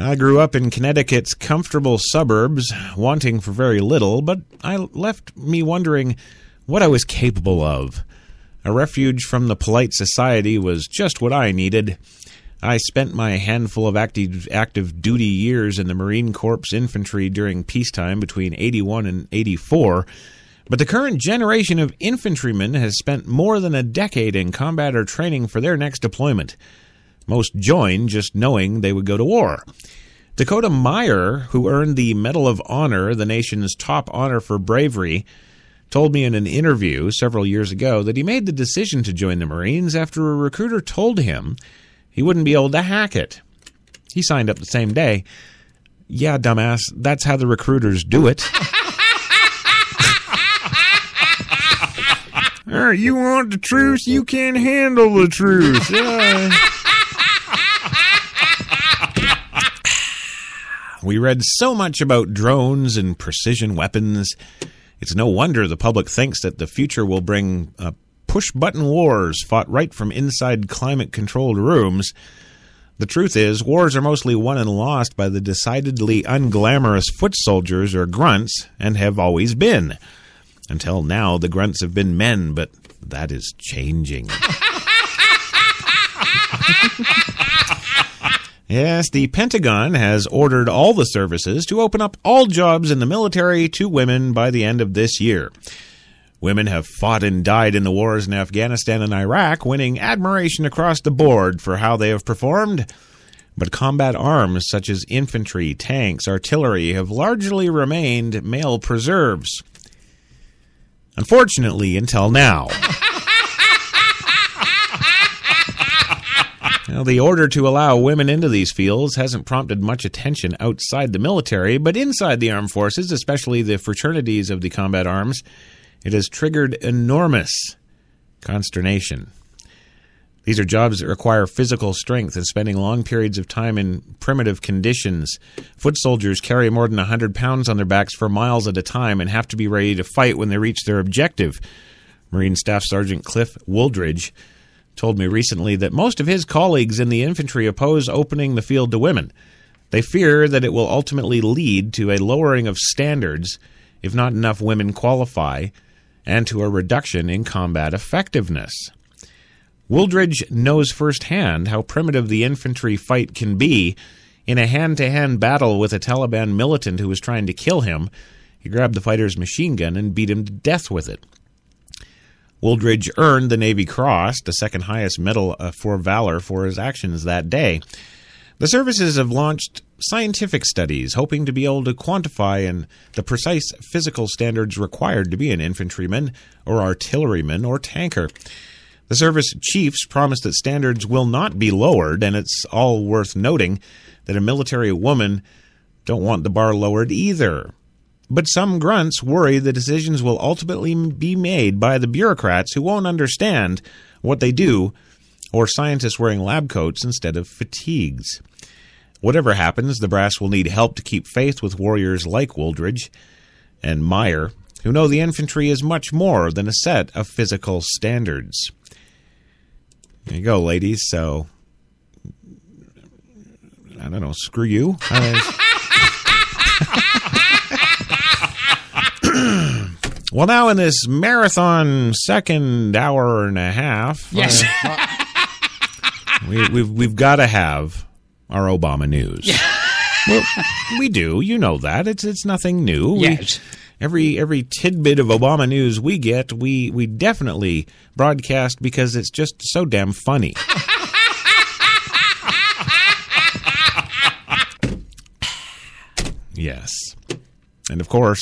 I grew up in Connecticut's comfortable suburbs, wanting for very little, but I left me wondering what I was capable of. A refuge from the polite society was just what I needed. I spent my handful of active duty years in the Marine Corps infantry during peacetime between 81 and 84, but the current generation of infantrymen has spent more than a decade in combat or training for their next deployment. Most joined just knowing they would go to war. Dakota Meyer, who earned the Medal of Honor, the nation's top honor for bravery, told me in an interview several years ago that he made the decision to join the Marines after a recruiter told him he wouldn't be able to hack it. He signed up the same day. Yeah, dumbass, that's how the recruiters do it. You want the truth? You can't handle the truth. Yeah. We read so much about drones and precision weapons. It's no wonder the public thinks that the future will bring push-button wars fought right from inside climate-controlled rooms. The truth is, wars are mostly won and lost by the decidedly unglamorous foot soldiers or grunts, and have always been. Until now, the grunts have been men, but that is changing. Yes, the Pentagon has ordered all the services to open up all jobs in the military to women by the end of this year. Women have fought and died in the wars in Afghanistan and Iraq, winning admiration across the board for how they have performed. But combat arms such as infantry, tanks, artillery have largely remained male preserves. Unfortunately, until now. Now, the order to allow women into these fields hasn't prompted much attention outside the military, but inside the armed forces, especially the fraternities of the combat arms, it has triggered enormous consternation. These are jobs that require physical strength and spending long periods of time in primitive conditions. Foot soldiers carry more than 100 pounds on their backs for miles at a time and have to be ready to fight when they reach their objective. Marine Staff Sergeant Cliff Wooldridge told me recently that most of his colleagues in the infantry oppose opening the field to women. They fear that it will ultimately lead to a lowering of standards if not enough women qualify, and to a reduction in combat effectiveness. Wooldridge knows firsthand how primitive the infantry fight can be. In a hand-to-hand battle with a Taliban militant who was trying to kill him, he grabbed the fighter's machine gun and beat him to death with it. Wooldridge earned the Navy Cross, the second highest medal for valor, for his actions that day. The services have launched scientific studies hoping to be able to quantify the precise physical standards required to be an infantryman or artilleryman or tanker. The service chiefs promised that standards will not be lowered, and it's all worth noting that a military woman don't want the bar lowered either. But some grunts worry the decisions will ultimately be made by the bureaucrats who won't understand what they do, or scientists wearing lab coats instead of fatigues. Whatever happens, the brass will need help to keep faith with warriors like Wooldridge and Meyer, who know the infantry is much more than a set of physical standards. There you go, ladies. So, I don't know, screw you. Well, now in this marathon second hour and a half, yes, we've got to have our Obama news. Yeah. Well, we do. You know that. It's nothing new. Yes. Every tidbit of Obama news we get, we definitely broadcast because it's just so damn funny. Yes. And of course,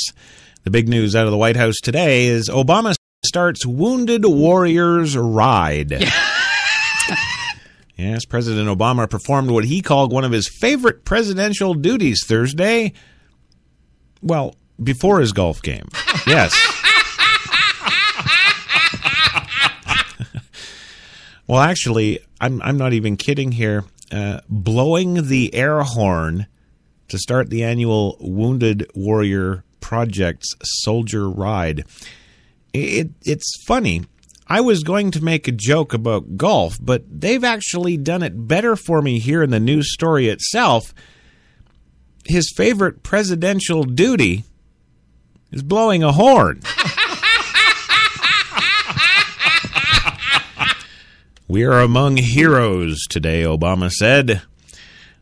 the big news out of the White House today is Obama starts Wounded Warriors Ride. Yes, President Obama performed what he called one of his favorite presidential duties Thursday. Well, before his golf game. Yes. Well, actually, I'm not even kidding here. Blowing the air horn to start the annual Wounded Warrior Project's Soldier Ride. It's funny. I was going to make a joke about golf, but they've actually done it better for me here in the news story itself. His favorite presidential duty is blowing a horn. We are among heroes today, Obama said.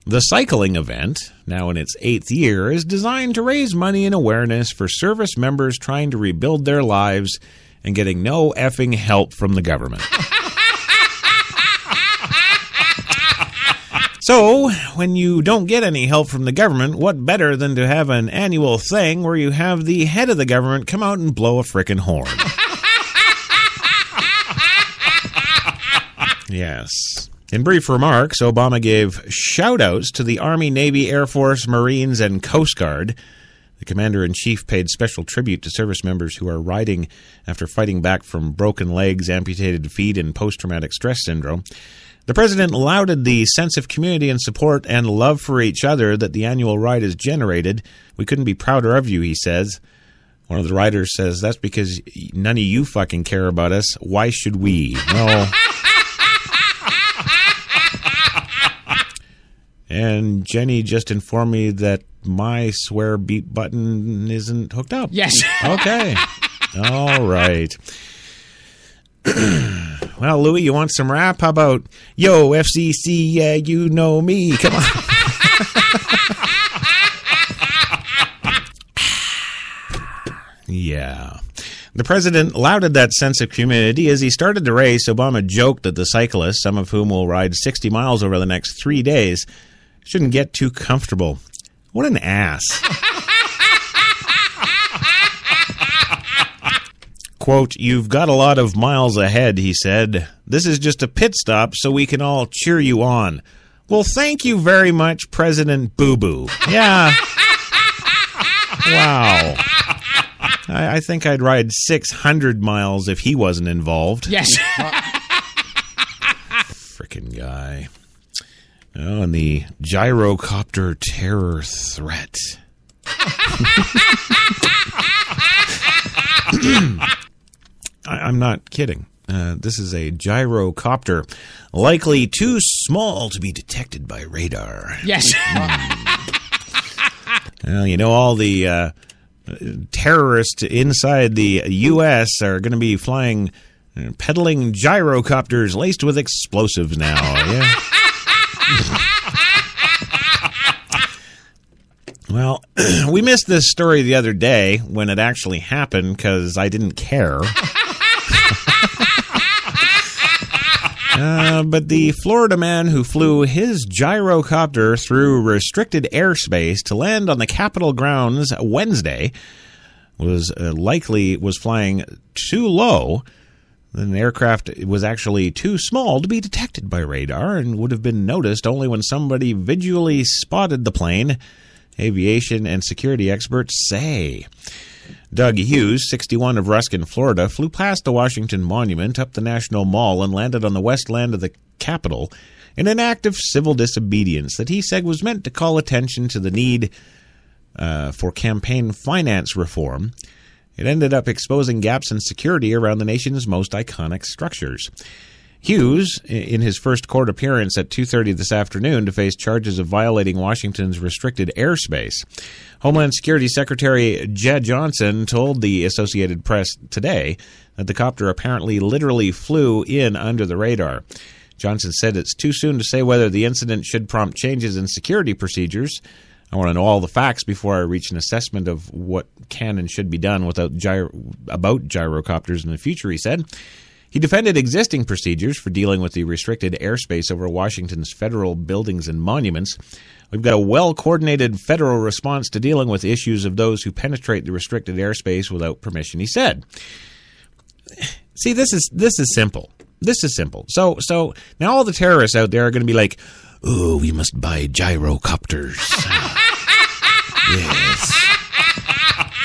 The cycling event, now in its 8th year, is designed to raise money and awareness for service members trying to rebuild their lives and getting no effing help from the government. So, when you don't get any help from the government, what better than to have an annual thing where you have the head of the government come out and blow a frickin' horn? Yes. In brief remarks, Obama gave shout-outs to the Army, Navy, Air Force, Marines, and Coast Guard. The commander-in-chief paid special tribute to service members who are riding after fighting back from broken legs, amputated feet, and post-traumatic stress syndrome. The president lauded the sense of community and support and love for each other that the annual ride has generated. We couldn't be prouder of you, he says. One of the riders says, that's because none of you fucking care about us. Why should we? No. And Jenny just informed me that my swear beep button isn't hooked up. Yes. Okay. All right. Well, Louie, you want some rap? How about, yo, FCC, yeah, you know me. Come on. Yeah. The president lauded that sense of community. As he started the race, Obama joked that the cyclists, some of whom will ride 60 miles over the next 3 days, shouldn't get too comfortable. What an ass. Quote, you've got a lot of miles ahead, he said. This is just a pit stop so we can all cheer you on. Well, thank you very much, President Boo Boo. Yeah. Wow. I think I'd ride 600 miles if he wasn't involved. Yes. Frickin' guy. Oh, and the gyrocopter terror threat. I'm not kidding. This is a gyrocopter, likely too small to be detected by radar. Yes. Well, you know, all the terrorists inside the U.S. are going to be flying, peddling gyrocopters laced with explosives now. Yeah. Well, we missed this story the other day when it actually happened because I didn't care. But the Florida man who flew his gyrocopter through restricted airspace to land on the Capitol grounds Wednesday was flying too low. The aircraft was actually too small to be detected by radar and would have been noticed only when somebody visually spotted the plane, aviation and security experts say. Doug Hughes, 61, of Ruskin, Florida, flew past the Washington Monument, up the National Mall, and landed on the west land of the Capitol in an act of civil disobedience that he said was meant to call attention to the need for campaign finance reform. It ended up exposing gaps in security around the nation's most iconic structures. Hughes, in his first court appearance at 2:30 this afternoon, to face charges of violating Washington's restricted airspace. Homeland Security Secretary Jed Johnson told the Associated Press today that the copter apparently literally flew in under the radar. Johnson said it's too soon to say whether the incident should prompt changes in security procedures. I want to know all the facts before I reach an assessment of what can and should be done about gyrocopters in the future, he said. He defended existing procedures for dealing with the restricted airspace over Washington's federal buildings and monuments. We've got a well-coordinated federal response to dealing with issues of those who penetrate the restricted airspace without permission, he said. See, this is simple. This is simple. So now all the terrorists out there are going to be like, "Oh, we must buy gyrocopters." Yes.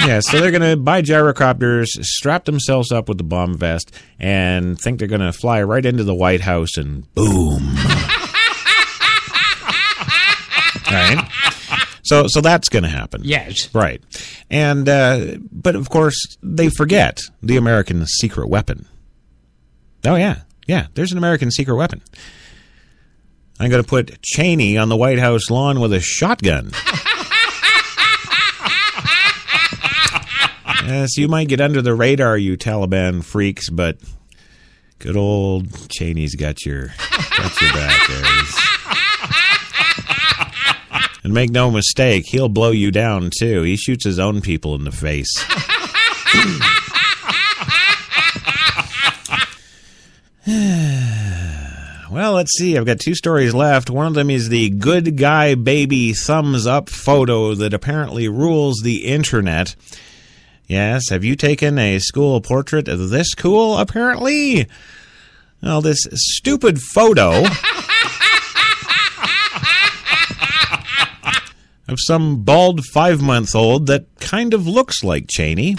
Yeah, so they're going to buy gyrocopters, strap themselves up with the bomb vest, and think they're going to fly right into the White House and boom. Right? So that's going to happen. Yes. Right. And but of course they forget the American secret weapon. Oh yeah. Yeah, there's an American secret weapon. I'm going to put Cheney on the White House lawn with a shotgun. Yes, you might get under the radar, you Taliban freaks, but good old Cheney's got your back there. And make no mistake, he'll blow you down, too. He shoots his own people in the face. Well, let's see. I've got two stories left. One of them is the good guy baby thumbs up photo that apparently rules the internet. Yes, have you taken a school portrait of this cool, apparently? Well, this stupid photo of some bald 5-month-old that kind of looks like Cheney.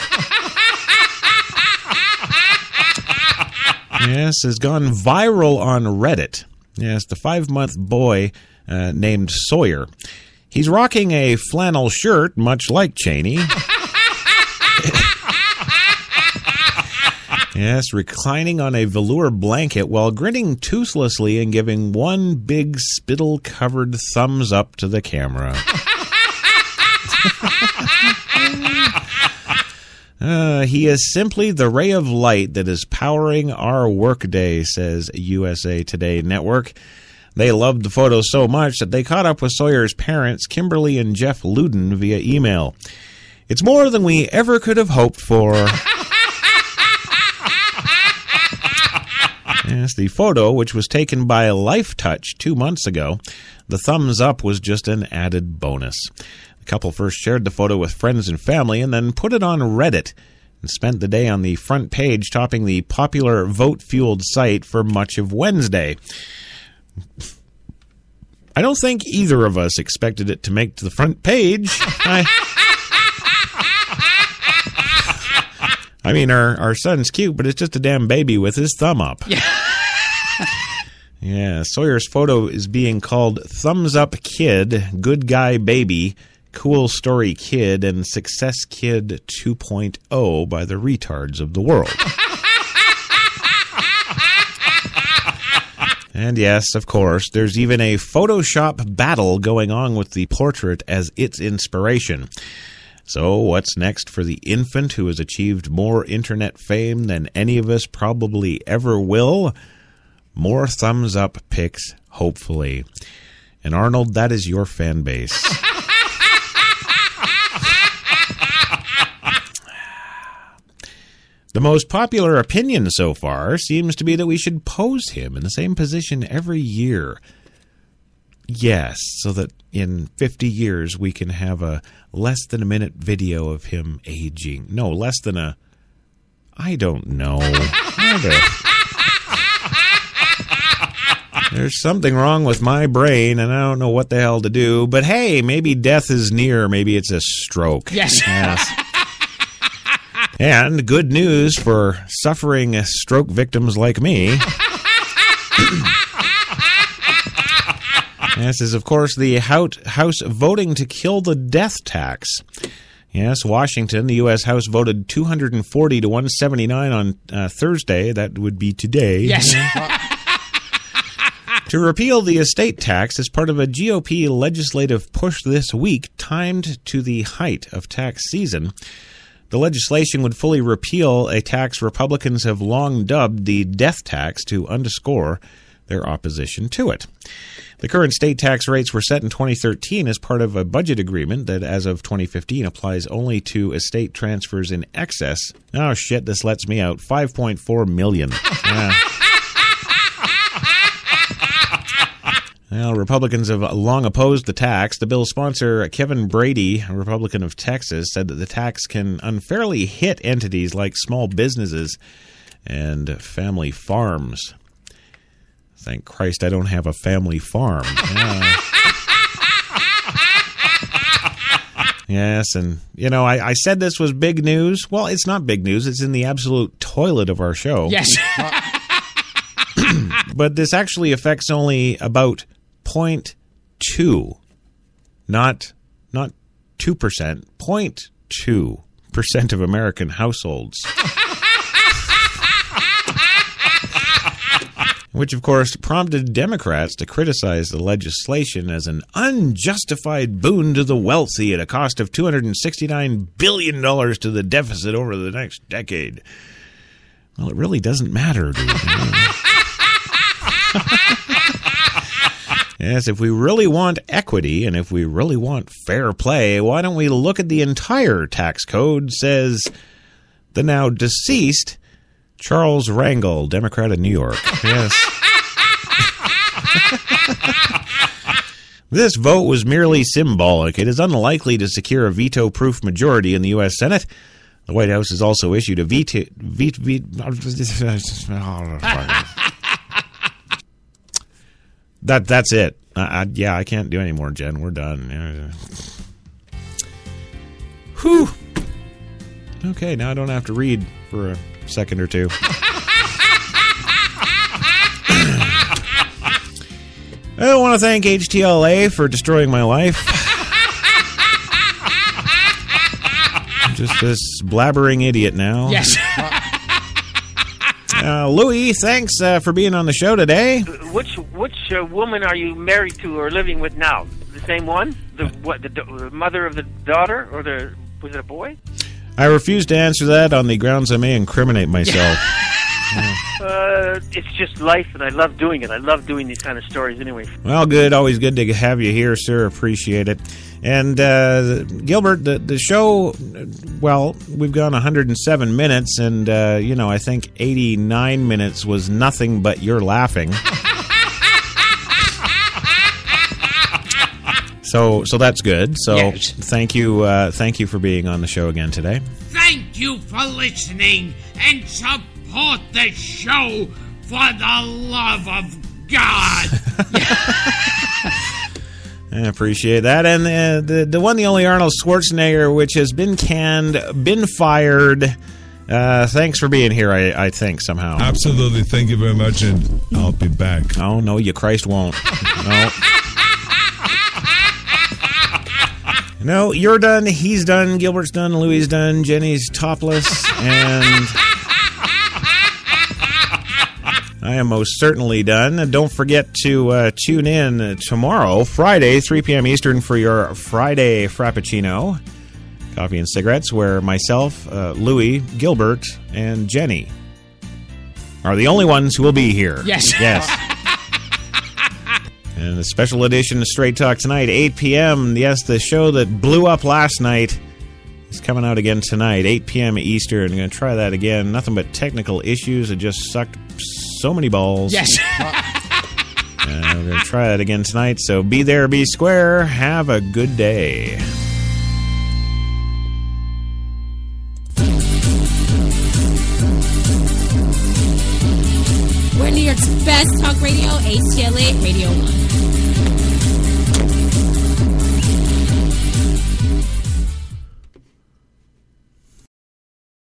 Yes, has gone viral on Reddit. Yes, the 5-month boy named Sawyer. He's rocking a flannel shirt, much like Cheney. Yes, reclining on a velour blanket while grinning toothlessly and giving one big spittle-covered thumbs up to the camera. He is simply the ray of light that is powering our workday, says USA Today Network. They loved the photo so much that they caught up with Sawyer's parents, Kimberly and Jeff Luden, via email. It's more than we ever could have hoped for. Yes, the photo, which was taken by Life Touch 2 months ago, the thumbs up was just an added bonus. The couple first shared the photo with friends and family and then put it on Reddit and spent the day on the front page topping the popular vote-fueled site for much of Wednesday. I don't think either of us expected it to make to the front page. I mean, our son's cute, but it's just a damn baby with his thumb up. Yeah, Sawyer's photo is being called Thumbs Up Kid, Good Guy Baby, Cool Story Kid, and Success Kid 2.0 by the retards of the world. And yes, of course, there's even a Photoshop battle going on with the portrait as its inspiration. So what's next for the infant who has achieved more internet fame than any of us probably ever will? More thumbs up pics, hopefully. And Arnold, that is your fan base. The The most popular opinion so far seems to be that we should pose him in the same position every year. Yes, so that in 50 years we can have a less than a minute video of him aging. No, less than a... I don't know. There's something wrong with my brain, and I don't know what the hell to do. But hey, maybe death is near. Maybe it's a stroke. Yes. And good news for suffering stroke victims like me. This is, of course, the House voting to kill the death tax. Yes, Washington, the U.S. House voted 240 to 179 on Thursday. That would be today. Yes. To repeal the estate tax as part of a GOP legislative push this week, timed to the height of tax season. The legislation would fully repeal a tax Republicans have long dubbed the death tax to underscore their opposition to it. The current state tax rates were set in 2013 as part of a budget agreement that, as of 2015, applies only to estate transfers in excess. Oh, shit, this lets me out. $5.4 million. Well, Republicans have long opposed the tax. The bill's sponsor, Kevin Brady, a Republican of Texas, said that the tax can unfairly hit entities like small businesses and family farms. Thank Christ I don't have a family farm. Yes, and, you know, I said this was big news. Well, it's not big news. It's in the absolute toilet of our show. Yes. But this actually affects only about 0.2, not 2%, 0.2% of American households. Which, of course, prompted Democrats to criticize the legislation as an unjustified boon to the wealthy at a cost of $269 billion to the deficit over the next decade. Well, it really doesn't matter, dude. Yes, if we really want equity and if we really want fair play, why don't we look at the entire tax code, says the now deceased Charles Rangel, Democrat of New York. Yes. This vote was merely symbolic. It is unlikely to secure a veto-proof majority in the U.S. Senate. The White House has also issued a veto... That's it. Yeah, I can't do any more, Jen. We're done. Whew. Okay, now I don't have to read for a second or two. I want to thank HTLA for destroying my life. I'm just this blabbering idiot now. Yes. Louis, thanks for being on the show today. Which woman are you married to or living with now? The same one? The mother of the daughter, or was it a boy? I refuse to answer that on the grounds I may incriminate myself. It's just life, and I love doing it. I love doing these kind of stories anyway. Well, good. Always good to have you here, sir. Appreciate it. And Gilbert, the show, well, we've gone 107 minutes, and, I think 89 minutes was nothing but your laughing. So that's good. So yes. Thank you for being on the show again today. Thank you for listening, and support the show for the love of God. I appreciate that. And the one, the only Arnold Schwarzenegger, which has been canned, been fired. Thanks for being here, I think, somehow. Absolutely. Thank you very much, and I'll be back. Oh, no, you Christ won't. No. No, you're done, he's done, Gilbert's done, Louie's done, Jenny's topless, and I am most certainly done. And don't forget to tune in tomorrow, Friday, 3 p.m. Eastern, for your Friday Frappuccino, Coffee and Cigarettes, where myself, Louie, Gilbert, and Jenny are the only ones who will be here. Yes. Yes. And the special edition of Straight Talk tonight, 8 p.m. Yes, the show that blew up last night is coming. coming out again tonight, 8 p.m. Eastern. I'm going to try that again. Nothing but technical issues. It just sucked so many balls. Yes. We're going to try that again tonight. So be there, be square. Have a good day. We're New York's best talk radio, HTLA Radio 1.